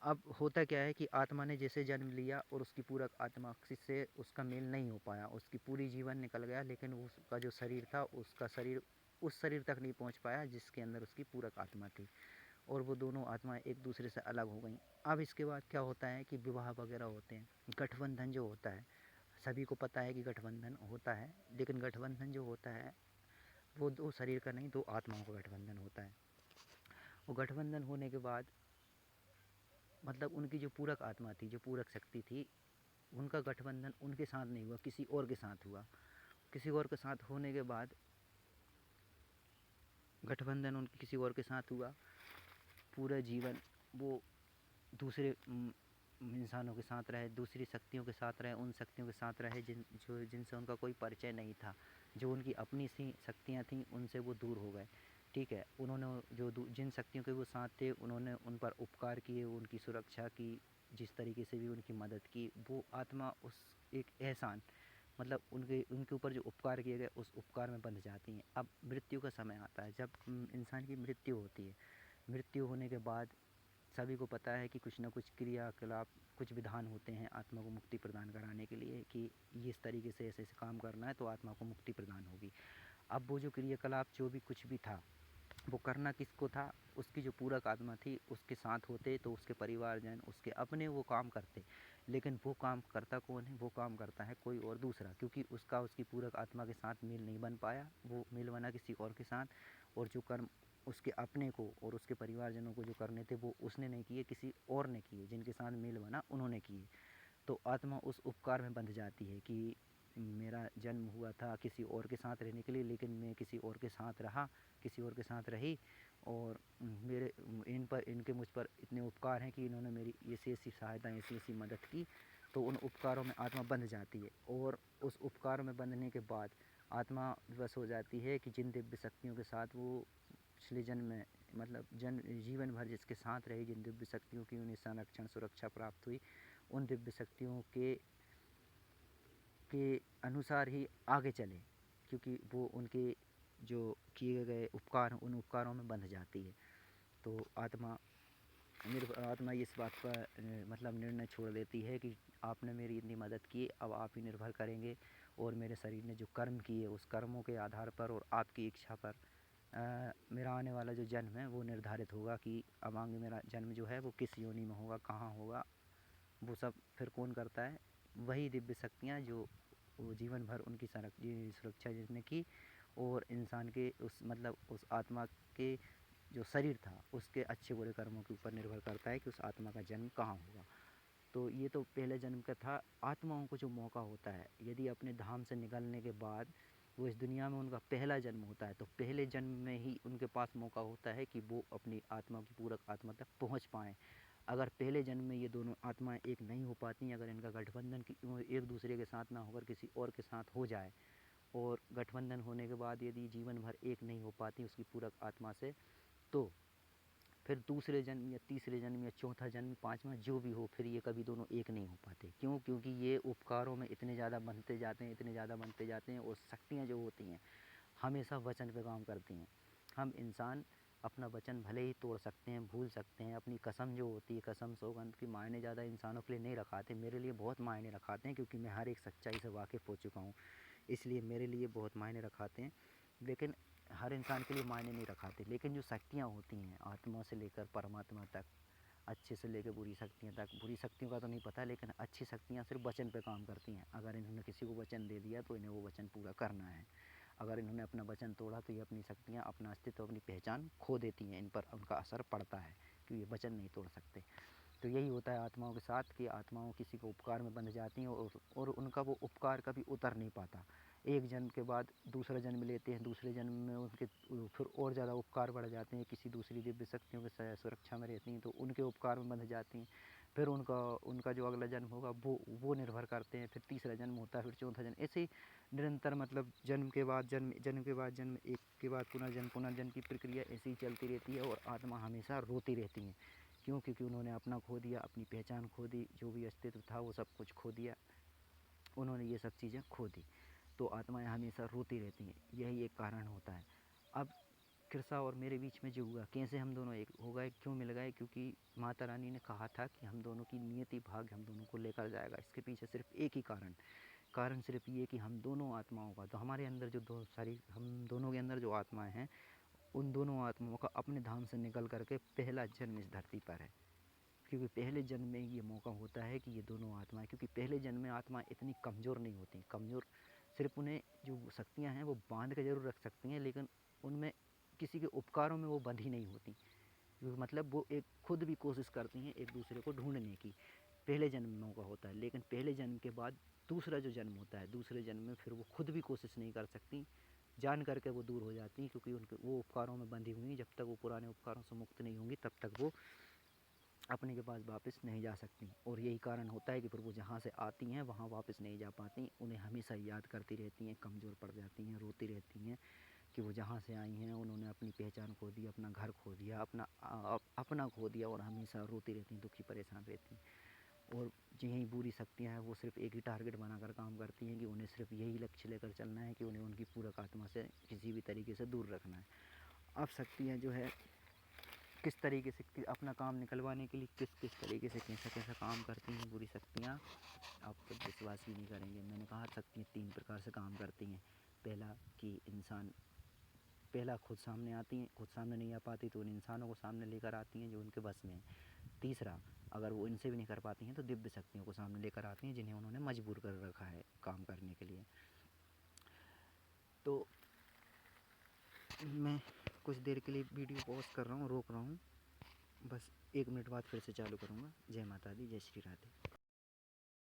अब होता क्या है कि आत्मा ने जैसे जन्म लिया और उसकी पूरक आत्मा से उसका मेल नहीं हो पाया, उसकी पूरी जीवन निकल गया, लेकिन उसका जो शरीर था, उसका शरीर उस शरीर तक नहीं पहुंच पाया जिसके अंदर उसकी पूरक आत्मा थी, और वो दोनों आत्माएं एक दूसरे से अलग हो गई। अब इसके बाद क्या होता है कि विवाह वगैरह होते हैं, गठबंधन जो होता है, सभी को पता है कि गठबंधन होता है, लेकिन गठबंधन जो होता है वो दो शरीर का नहीं, दो आत्माओं का गठबंधन होता है। वो गठबंधन होने के बाद मतलब उनकी जो पूरक आत्मा थी, जो पूरक शक्ति थी, उनका गठबंधन उनके साथ नहीं हुआ, किसी और के साथ हुआ। किसी और के साथ होने के बाद गठबंधन उनके किसी और के साथ हुआ, पूरा जीवन वो दूसरे इंसानों के साथ रहे, दूसरी शक्तियों के साथ रहे, उन शक्तियों के साथ रहे जिनसे उनका कोई परिचय नहीं था। जो उनकी अपनी सी शक्तियाँ थीं उनसे वो दूर हो गए। ठीक है, उन्होंने जो जिन शक्तियों के वो साथ थे, उन्होंने उन पर उपकार किए, उनकी सुरक्षा की, जिस तरीके से भी उनकी मदद की। वो आत्मा उस एक एहसान, मतलब उनके उनके ऊपर जो उपकार किए गए उस उपकार में बंध जाती हैं। अब मृत्यु का समय आता है, जब इंसान की मृत्यु होती है। मृत्यु होने के बाद सभी को पता है कि कुछ न कुछ क्रियाकलाप, कुछ विधान होते हैं आत्मा को मुक्ति प्रदान कराने के लिए, कि ये इस तरीके से ऐसे ऐसे काम करना है तो आत्मा को मुक्ति प्रदान होगी। अब वो जो क्रियाकलाप जो भी कुछ भी था, वो करना किसको था? उसकी जो पूरक आत्मा थी उसके साथ होते तो उसके परिवारजन, उसके अपने वो काम करते। लेकिन वो काम करता कौन है? वो काम करता है कोई और दूसरा, क्योंकि उसका उसकी पूरक आत्मा के साथ मेल नहीं बन पाया, वो मेल बना किसी और के साथ। और जो कर्म उसके अपने को और उसके परिवारजनों को जो करने थे वो उसने नहीं किए, किसी और ने किए, जिनके साथ मेल बना उन्होंने किए। तो आत्मा उस उपकार में बंध जाती है कि मेरा जन्म हुआ था किसी और के साथ रहने के लिए, लेकिन मैं किसी और के साथ रहा, किसी और के साथ रही, और मेरे इनके मुझ पर इतने उपकार हैं कि इन्होंने मेरी ऐसी ऐसी सहायता, ऐसी ऐसी मदद की। तो उन उपकारों में आत्मा बंध जाती है, और उस उपकार में बंधने के बाद आत्मा विवश हो जाती है कि जिन दिव्य शक्तियों के साथ वो पिछले जन्म में, मतलब जीवन भर जिसके साथ रही, जिन दिव्य शक्तियों की उन्हें संरक्षण सुरक्षा प्राप्त हुई, उन दिव्य शक्तियों के अनुसार ही आगे चले, क्योंकि वो उनके जो किए गए उपकार, उन उपकारों में बंध जाती है। तो आत्मा इस बात पर मतलब निर्णय छोड़ देती है कि आपने मेरी इतनी मदद की, अब आप ही निर्भर करेंगे, और मेरे शरीर ने जो कर्म किए उस कर्मों के आधार पर और आपकी इच्छा पर मेरा आने वाला जो जन्म है वो निर्धारित होगा, कि अब आगे मेरा जन्म जो है वो किस योनि में होगा, कहाँ होगा। वो सब फिर कौन करता है? वही दिव्य शक्तियाँ जो वो जीवन भर उनकी सुरक्षा जिसने की, और इंसान के उस मतलब उस आत्मा के जो शरीर था उसके अच्छे बुरे कर्मों के ऊपर निर्भर करता है कि उस आत्मा का जन्म कहाँ होगा। तो ये तो पहले जन्म का था। आत्माओं को जो मौका होता है, यदि अपने धाम से निकलने के बाद वो इस दुनिया में उनका पहला जन्म होता है, तो पहले जन्म में ही उनके पास मौका होता है कि वो अपनी आत्मा की पूरक आत्मा तक पहुँच पाएँ। अगर पहले जन्म में ये दोनों आत्माएं एक नहीं हो पाती, अगर इनका गठबंधन एक दूसरे के साथ ना होकर किसी और के साथ हो जाए, और गठबंधन होने के बाद यदि जीवन भर एक नहीं हो पाती उसकी पूरक आत्मा से, तो फिर दूसरे जन्म या तीसरे जन्म या चौथा जन्म, पाँचवा जो भी हो, फिर ये कभी दोनों एक नहीं हो पाते। क्यों? क्योंकि ये उपकारों में इतने ज़्यादा बनते जाते हैं, इतने ज़्यादा बनते जाते हैं, और शक्तियाँ जो होती हैं हमेशा वचन पे काम करती हैं। हम इंसान अपना वचन भले ही तोड़ सकते हैं, भूल सकते हैं, अपनी कसम जो होती है, कसम सौगंध की मायने ज़्यादा इंसानों के लिए नहीं रखाते। मेरे लिए बहुत मायने रखाते हैं, क्योंकि मैं हर एक सच्चाई से वाकिफ़ हो चुका हूँ, इसलिए मेरे लिए बहुत मायने रखाते हैं। लेकिन हर इंसान के लिए मायने नहीं रखाते। लेकिन जो शक्तियाँ होती हैं आत्मा से लेकर परमात्मा तक, अच्छे से लेकर बुरी शक्तियाँ तक, बुरी शक्तियों का तो नहीं पता, लेकिन अच्छी शक्तियाँ सिर्फ वचन पे काम करती हैं। अगर इन्होंने किसी को वचन दे दिया तो इन्हें वो वचन पूरा करना है। अगर इन्होंने अपना वचन तोड़ा तो ये अपनी शक्तियाँ, अपना अस्तित्व, अपनी पहचान खो देती हैं। इन पर उनका असर पड़ता है, क्योंकि ये वचन नहीं तोड़ सकते। तो यही होता है आत्माओं के साथ, कि आत्माओं किसी को उपकार में बंध जाती हैं, और उनका वो उपकार कभी उतर नहीं पाता। एक जन्म के बाद दूसरा जन्म लेते हैं, दूसरे जन्म में उनके फिर और ज़्यादा उपकार बढ़ जाते हैं, किसी दूसरी दिव्य शक्तियों के सुरक्षा में रहती हैं तो उनके उपकार में बंध जाती हैं। फिर उनका जो अगला जन्म होगा वो निर्भर करते हैं। फिर तीसरा जन्म होता है, फिर चौथा जन्म, ऐसे ही निरंतर, मतलब जन्म के बाद जन्म, जन्म के बाद जन्म, एक के बाद पुनर्जन्म, पुनर्जन्म की प्रक्रिया ऐसी ही चलती रहती है। और आत्मा हमेशा रोती रहती हैं। क्यों? क्योंकि उन्होंने अपना खो दिया, अपनी पहचान खो दी, जो भी अस्तित्व था वो सब कुछ खो दिया, उन्होंने ये सब चीज़ें खो दी। तो आत्माएं हमेशा रोती रहती हैं, यही एक कारण होता है। अब कृष्णा और मेरे बीच में जो हुआ, कैसे हम दोनों एक हो गए, क्यों मिल गए? क्योंकि माता रानी ने कहा था कि हम दोनों की नियति भाग्य हम दोनों को लेकर जाएगा। इसके पीछे सिर्फ एक ही कारण सिर्फ ये कि हम दोनों आत्माओं का, तो हमारे अंदर जो हम दोनों के अंदर जो आत्माएं हैं, उन दोनों आत्माओं का अपने धाम से निकल करके पहला जन्म इस धरती पर है। क्योंकि पहले जन्म में ये मौका होता है कि ये दोनों आत्माएं, क्योंकि पहले जन्म में आत्मा इतनी कमज़ोर नहीं होती, कमज़ोर सिर्फ उन्हें जो शक्तियां हैं वो बांध के ज़रूर रख सकती हैं, लेकिन उनमें किसी के उपकारों में वो बंधी नहीं होती। मतलब वो एक खुद भी कोशिश करती हैं एक दूसरे को ढूंढने की। पहले जन्म में मौका होता है, लेकिन पहले जन्म के बाद दूसरा जो जन्म होता है, दूसरे जन्म में फिर वो खुद भी कोशिश नहीं कर सकती, जान करके वो दूर हो जाती हैं, क्योंकि उनके वो उपकारों में बंधी हुई हैं। जब तक वो पुराने उपकारों से मुक्त नहीं होंगी तब तक वो अपने के पास वापस नहीं जा सकती। और यही कारण होता है कि फिर वो जहाँ से आती हैं वहाँ वापस नहीं जा पाती, उन्हें हमेशा याद करती रहती हैं, कमज़ोर पड़ जाती हैं, रोती रहती हैं कि वो जहाँ से आई हैं उन्होंने अपनी पहचान खो दी, अपना घर खो दिया, अपना खो दिया, और हमेशा रोती रहती हैं, दुखी परेशान रहती हैं। और यही बुरी शक्तियाँ हैं वो सिर्फ एक ही टारगेट बनाकर काम करती हैं, कि उन्हें सिर्फ यही लक्ष्य लेकर चलना है कि उन्हें उनकी पूरक आत्मा से किसी भी तरीके से दूर रखना है। अब शक्तियाँ जो है किस तरीके से अपना काम निकलवाने के लिए किस किस तरीके से कैसा कैसा काम करती हैं बुरी शक्तियाँ, आप तो विश्वास ही नहीं करेंगे। मैंने कहा शक्तियाँ 3 प्रकार से काम करती हैं। पहला कि पहला खुद सामने आती हैं, खुद सामने नहीं आ पाती तो उन इंसानों को सामने लेकर आती हैं जो उनके बस में है। तीसरा, अगर वो इनसे भी नहीं कर पाती हैं तो दिव्य शक्तियों को सामने लेकर आती हैं, जिन्हें उन्होंने मजबूर कर रखा है काम करने के लिए। तो मैं कुछ देर के लिए वीडियो पॉज कर रहा हूँ, रोक रहा हूँ, बस 1 मिनट बाद फिर से चालू करूँगा। जय माता दी, जय श्री राधे।